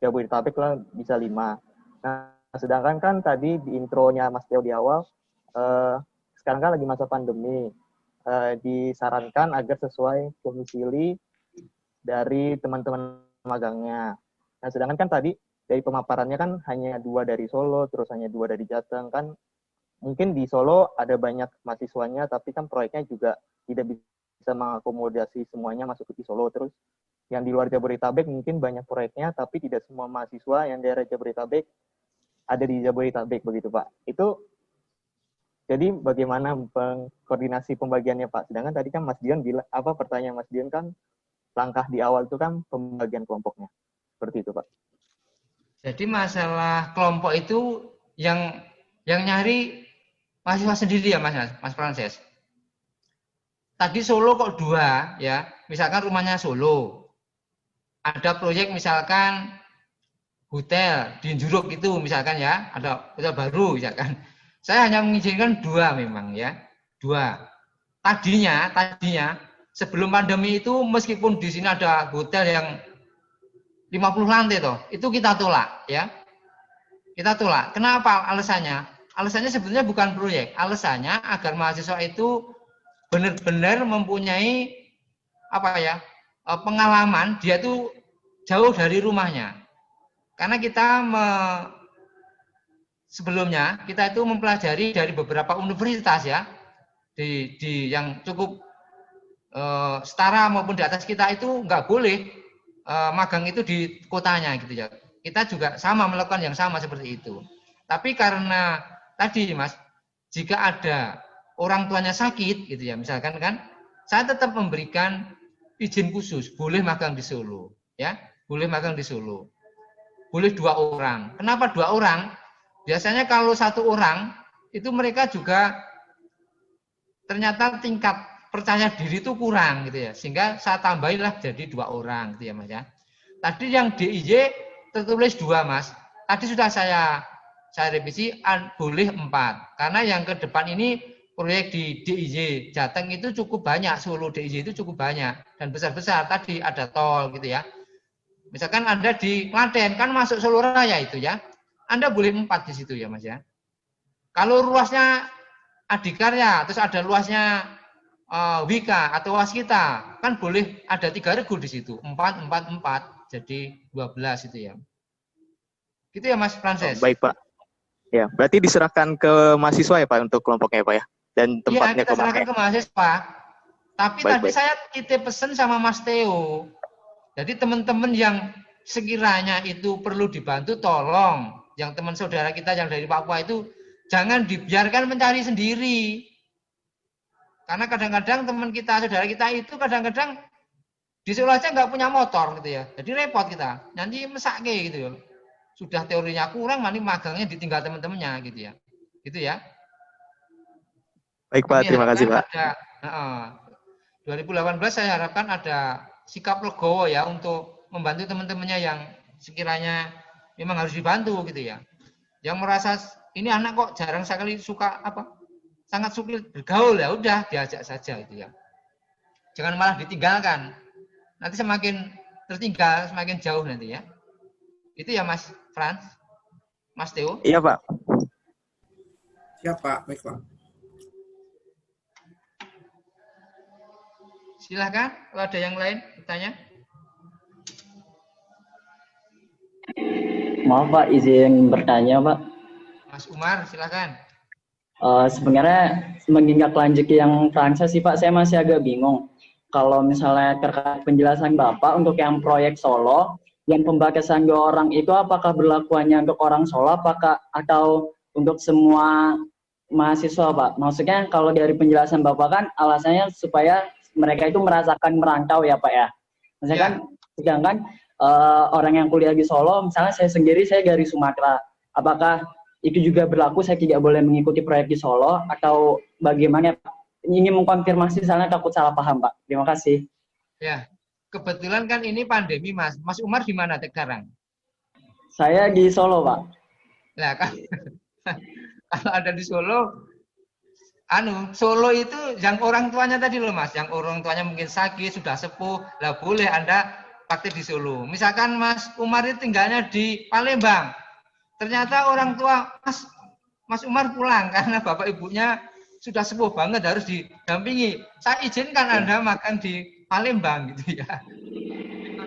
Jabodetabek lah bisa 5. Nah, sedangkan kan tadi di intronya Mas Teo di awal, sekarang kan lagi masa pandemi, disarankan agar sesuai domisili dari teman-teman magangnya. Nah, sedangkan kan tadi dari pemaparannya kan hanya 2 dari Solo, terus hanya 2 dari Jateng, kan mungkin di Solo ada banyak mahasiswanya, tapi kan proyeknya juga tidak bisa mengakomodasi semuanya masuk di Solo. Terus yang di luar Jabodetabek mungkin banyak proyeknya, tapi tidak semua mahasiswa yang daerah Jabodetabek ada di Jabodetabek, begitu Pak. Itu jadi bagaimana koordinasi pembagiannya Pak? Sedangkan tadi kan Mas Dion bilang, pertanyaan Mas Dion kan langkah di awal itu kan pembagian kelompoknya. Seperti itu Pak. Jadi masalah kelompok itu yang nyari mahasiswa sendiri ya Mas Frances. Tadi Solo kok 2 ya. Misalkan rumahnya Solo. Ada proyek misalkan hotel di Njuruk itu misalkan ya, ada hotel baru misalkan. Saya hanya mengizinkan 2 memang ya. 2. Tadinya sebelum pandemi itu meskipun di sini ada hotel yang 50 lantai toh, itu kita tolak ya. Kita tolak. Kenapa alasannya? Alasannya sebetulnya bukan proyek. Alasannya agar mahasiswa itu benar-benar mempunyai pengalaman, dia tuh jauh dari rumahnya. Karena kita sebelumnya kita itu mempelajari dari beberapa universitas ya, di yang cukup setara maupun di atas kita itu nggak boleh magang itu di kotanya gitu ya. Kita juga sama melakukan yang sama seperti itu. Tapi karena tadi Mas, jika ada orang tuanya sakit gitu ya, misalkan kan, saya tetap memberikan izin khusus, boleh magang di Solo, ya, boleh magang di Solo, boleh 2 orang. Kenapa 2 orang? Biasanya kalau 1 orang itu mereka juga ternyata tingkat percaya diri itu kurang gitu ya, sehingga saya tambahinlah jadi 2 orang gitu ya Mas ya. Tadi yang DIY tertulis 2 Mas. Tadi sudah saya revisi boleh 4 karena yang ke depan ini proyek di DIY Jateng itu cukup banyak, Solo DIY itu cukup banyak dan besar-besar. Tadi ada tol gitu ya. Misalkan Anda di Klaten kan masuk Solo Raya itu ya, Anda boleh 4 di situ ya Mas ya. Kalau luasnya Adikarya terus ada luasnya Wika atau Waskita kan boleh ada 3 regu di situ, 4 jadi 12 itu ya. Gitu ya Mas Frances. Baik Pak. Ya, berarti diserahkan ke mahasiswa ya Pak untuk kelompoknya Pak ya, dan tempatnya kita serahkan ke mahasiswa. Tapi tadi saya titip pesan sama Mas Theo. Jadi teman-teman yang sekiranya itu perlu dibantu, tolong. Yang teman saudara kita yang dari Papua itu jangan dibiarkan mencari sendiri. Karena kadang-kadang teman kita, saudara kita itu kadang-kadang di Solo aja nggak punya motor gitu ya. Jadi repot kita. Nanti mesake gitu ya. Sudah teorinya kurang, nanti magangnya ditinggal teman-temannya gitu ya. Gitu ya. Baik Pak, terima kasih Pak. 2018 saya harapkan ada sikap legowo ya untuk membantu teman-temannya yang sekiranya memang harus dibantu gitu ya. Yang merasa ini anak kok jarang sekali suka sangat sulit bergaul, ya udah diajak saja gitu ya. Jangan malah ditinggalkan. Nanti semakin tertinggal, semakin jauh nanti ya. Itu ya Mas Frans, Mas Theo. Iya Pak. Siap Pak, baik Pak. Silahkan kalau ada yang lain bertanya. Maaf Pak, izin bertanya Pak. Mas Umar, silahkan. Sebenarnya mengingat lanjut yang Fransa sih Pak, saya masih agak bingung. Kalau misalnya terkait penjelasan Bapak untuk yang proyek Solo, yang pembatasan 2 orang itu apakah berlakuannya untuk orang Solo, atau untuk semua mahasiswa Pak? Maksudnya kalau dari penjelasan Bapak kan alasannya supaya mereka itu merasakan merantau ya Pak ya. Misalkan sedangkan orang yang kuliah di Solo, misalnya saya sendiri saya dari Sumatera, apakah itu juga berlaku saya tidak boleh mengikuti proyek di Solo atau bagaimana Pak? Ingin mengkonfirmasi, soalnya takut salah paham Pak. Terima kasih. Ya, kebetulan kan ini pandemi Mas. Mas Umar di mana sekarang? Saya di Solo Pak. Nah kan kalau ada di Solo, Solo itu yang orang tuanya tadi loh Mas, yang orang tuanya mungkin sakit, sudah sepuh, lah boleh Anda praktik di Solo. Misalkan Mas Umar itu tinggalnya di Palembang, ternyata orang tua Mas Umar pulang karena bapak ibunya sudah sepuh banget harus didampingi. Saya izinkan Anda makan di Palembang gitu ya.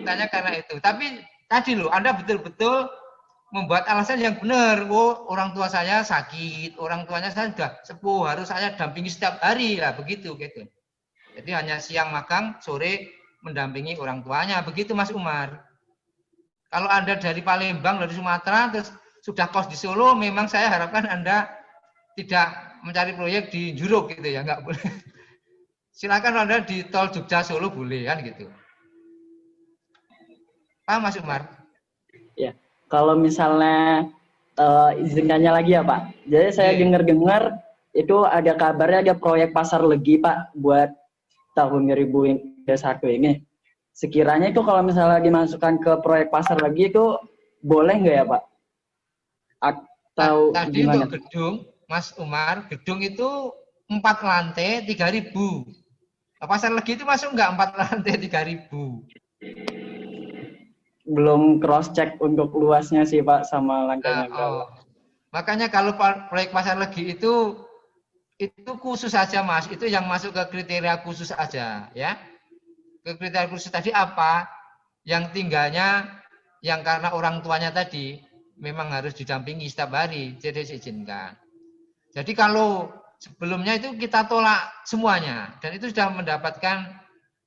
Tanya karena itu. Tapi tadi loh, Anda betul-betul membuat alasan yang benar. Oh, orang tua saya sakit, orang tuanya saya sudah sepuh, harus saya dampingi setiap hari lah begitu gitu. Jadi hanya siang magang, sore mendampingi orang tuanya, begitu Mas Umar. Kalau Anda dari Palembang, dari Sumatera, terus sudah kos di Solo, memang saya harapkan Anda tidak mencari proyek di Juruk gitu ya, nggak boleh. Silakan Anda di tol Jogja Solo boleh kan gitu. Pak Mas Umar. Ya, kalau misalnya izin tanya lagi ya Pak. Jadi saya dengar-dengar itu ada kabarnya ada proyek Pasar Legi Pak buat tahun 2021 ini. Sekiranya itu kalau misalnya dimasukkan ke proyek Pasar Legi itu boleh nggak ya Pak? Atau tadi gimana? Untuk gedung Mas Umar, gedung itu 4 lantai 3.000. Pasar Legi itu masuk nggak 4 lantai 3.000? Belum cross check untuk luasnya sih Pak sama lantai berapa. Makanya kalau proyek Pasar Legi itu khusus aja Mas, itu yang masuk ke kriteria khusus aja ya. Ke kriteria khusus tadi apa? Yang tinggalnya yang karena orang tuanya tadi memang harus didampingi setiap hari, jadi diizinkan. Jadi kalau sebelumnya itu kita tolak semuanya, dan itu sudah mendapatkan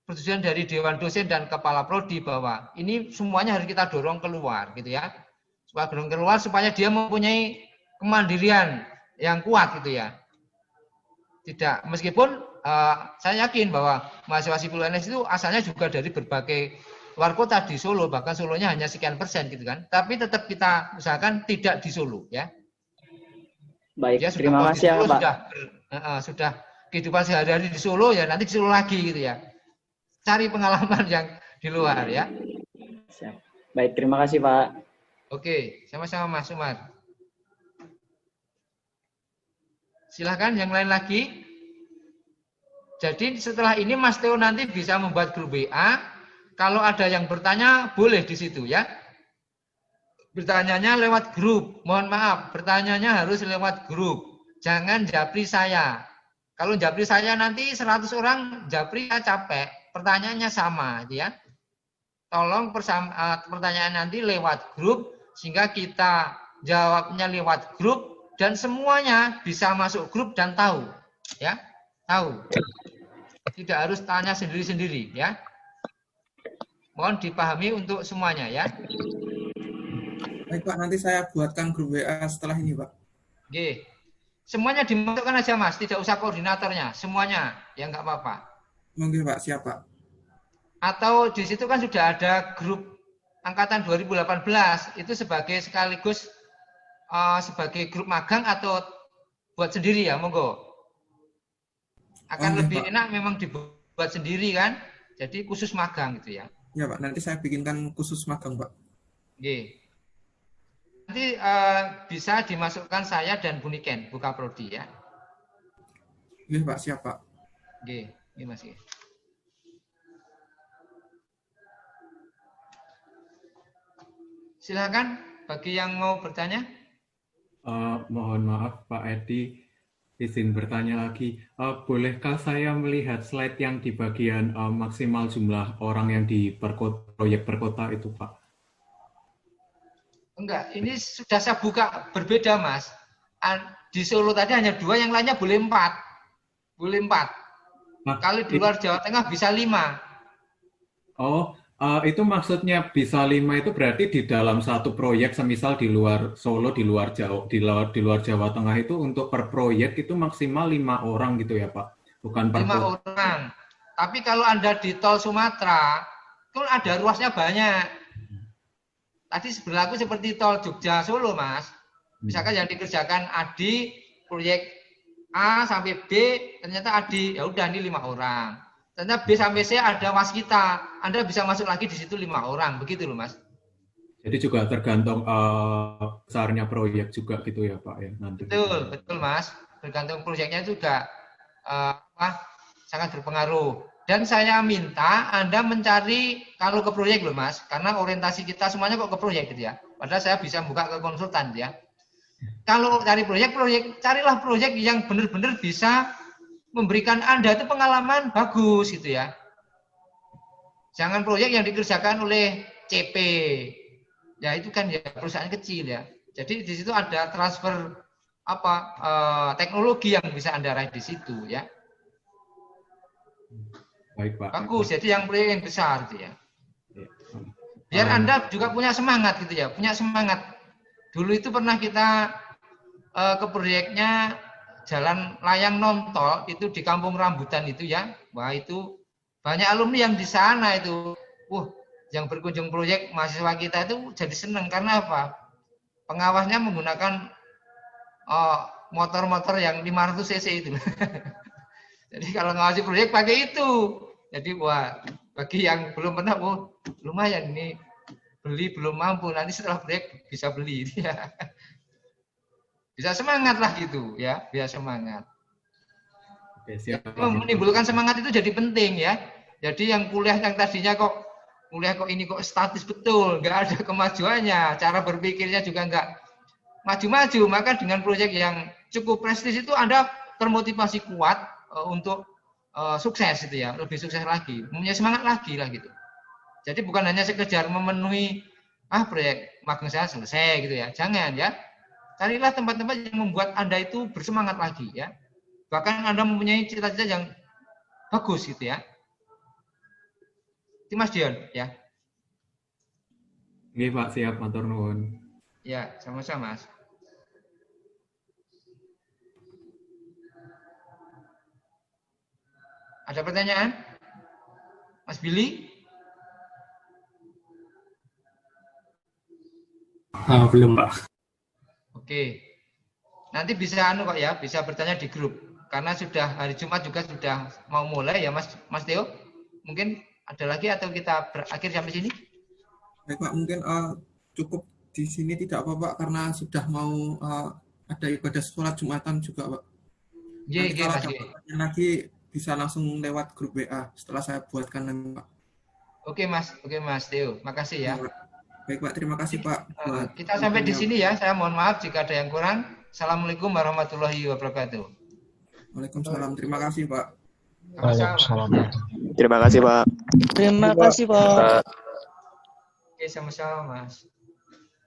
persetujuan dari Dewan Dosen dan Kepala Prodi bahwa ini semuanya harus kita dorong keluar, gitu ya. Supaya dorong keluar supaya dia mempunyai kemandirian yang kuat, gitu ya. Tidak, meskipun saya yakin bahwa mahasiswa sipil UNS itu asalnya juga dari berbagai luar kota di Solo, bahkan Solonya hanya sekian persen gitu kan. Tapi tetap kita usahakan tidak di Solo ya. Baik, Dia terima kasih ya Pak. Sudah kehidupan sehari-hari di Solo ya, nanti di Solo lagi gitu ya. Cari pengalaman yang di luar ya. Siap. Baik, terima kasih Pak. Oke, sama-sama Mas Umar. Silahkan yang lain lagi. Jadi setelah ini Mas Theo nanti bisa membuat grup WA. Kalau ada yang bertanya, boleh di situ ya. Bertanyanya lewat grup. Mohon maaf, bertanyanya harus lewat grup. Jangan japri saya. Kalau japri saya nanti 100 orang, japri saya capek. Pertanyaannya sama, ya. Tolong pertanyaan nanti lewat grup, sehingga kita jawabnya lewat grup, dan semuanya bisa masuk grup dan tahu. Ya, tahu. Tidak harus tanya sendiri-sendiri, ya. Mohon dipahami untuk semuanya ya. Baik Pak, nanti saya buatkan grup WA setelah ini Pak. Oke. Semuanya dimasukkan aja Mas, tidak usah koordinatornya, semuanya ya nggak apa-apa. Mungkin Pak, siap Pak. Atau di situ kan sudah ada grup angkatan 2018 itu sebagai sekaligus sebagai grup magang atau buat sendiri ya, monggo. Akan lebih Pak. Enak memang dibuat sendiri kan, jadi khusus magang gitu ya. Ya Pak, nanti saya bikinkan khusus magang Pak. Oke. Nanti bisa dimasukkan saya dan Bu Niken, buka prodi ya. Iya Pak, siap Pak. Oke, ini masih. Silakan bagi yang mau bertanya. Mohon maaf Pak Edi, izin bertanya lagi. Bolehkah saya melihat slide yang di bagian maksimal jumlah orang yang di proyek per kota itu Pak? Enggak, ini sudah saya buka berbeda Mas. Di Solo tadi hanya 2, yang lainnya boleh 4. Boleh 4. Nah, kalau di luar Jawa Tengah bisa 5. Oh, itu maksudnya bisa 5 itu berarti di dalam satu proyek, semisal di luar Solo, di luar Jawa Tengah itu untuk per proyek itu maksimal 5 orang gitu ya Pak? Bukan per 5 orang. Tapi kalau Anda di tol Sumatera, itu ada ruasnya banyak. Tadi berlaku seperti tol Jogja Solo, Mas. Misalkan yang dikerjakan Adi, proyek A sampai B, ternyata Adi, ya udah ini 5 orang. Ternyata B sampai C ada waskita, Anda bisa masuk lagi di situ 5 orang, begitu loh, Mas. Jadi juga tergantung besarnya proyek juga gitu ya, Pak ya nanti. Betul, betul, Mas. Tergantung proyeknya juga sangat berpengaruh. Dan saya minta Anda mencari kalau ke proyek loh Mas, karena orientasi kita semuanya kok ke proyek gitu ya. Padahal saya bisa buka ke konsultan ya. Kalau cari proyek, carilah proyek yang benar-benar bisa memberikan Anda itu pengalaman bagus gitu ya. Jangan proyek yang dikerjakan oleh CP. Ya itu kan ya perusahaan kecil ya. Jadi di situ ada transfer teknologi yang bisa Anda raih di situ ya. Baik, Pak. Bagus, jadi yang proyek yang besar gitu ya. Biar Anda juga punya semangat gitu ya, punya semangat. Dulu itu pernah kita ke proyeknya Jalan Layang Nontol itu di Kampung Rambutan itu ya. Wah itu banyak alumni yang di sana itu. Yang berkunjung proyek mahasiswa kita itu jadi senang karena apa? Pengawasnya menggunakan motor-motor yang 500 cc itu. Jadi kalau ngawasi proyek pakai itu. Jadi bagi yang belum pernah, lumayan ini beli belum mampu, nanti setelah proyek bisa beli ya. Bisa semangat lah gitu ya, biar semangat. Oke, siap. Menimbulkan semangat itu jadi penting ya. Jadi yang kuliah yang tadinya kuliah ini statis betul, nggak ada kemajuannya, cara berpikirnya juga nggak maju-maju, maka dengan proyek yang cukup prestis itu Anda termotivasi kuat untuk sukses itu ya, lebih sukses lagi, mempunyai semangat lagi lah gitu. Jadi bukan hanya sekedar memenuhi proyek magang saya selesai gitu ya. Jangan ya. Carilah tempat-tempat yang membuat Anda itu bersemangat lagi ya. Bahkan Anda mempunyai cita-cita yang bagus gitu ya. Itu Mas Dion ya. Nggih Pak, siap, matur nuwun. Ya, sama-sama Mas. Ada pertanyaan? Mas Billy? Belum, Pak. Oke. Nanti bisa kok ya, bisa bertanya di grup. Karena sudah hari Jumat juga sudah mau mulai ya Mas Theo. Mungkin ada lagi atau kita berakhir sampai sini? Baik Pak, mungkin cukup di sini tidak apa-apa karena sudah mau ada ibadah sholat Jumatan juga Pak. Nanti kalau ada pertanyaan lagi bisa langsung lewat grup WA setelah saya buatkan nanti Pak. Oke Mas Theo, makasih ya. Baik Pak, terima kasih Pak. Kita sampai di sini ya, saya mohon maaf jika ada yang kurang. Assalamualaikum warahmatullahi wabarakatuh. Waalaikumsalam, terima kasih Pak. Waalaikumsalam. Terima kasih Pak. Terima kasih Pak. Oke, sama-sama Mas.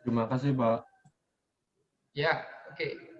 Terima kasih Pak. Ya, oke.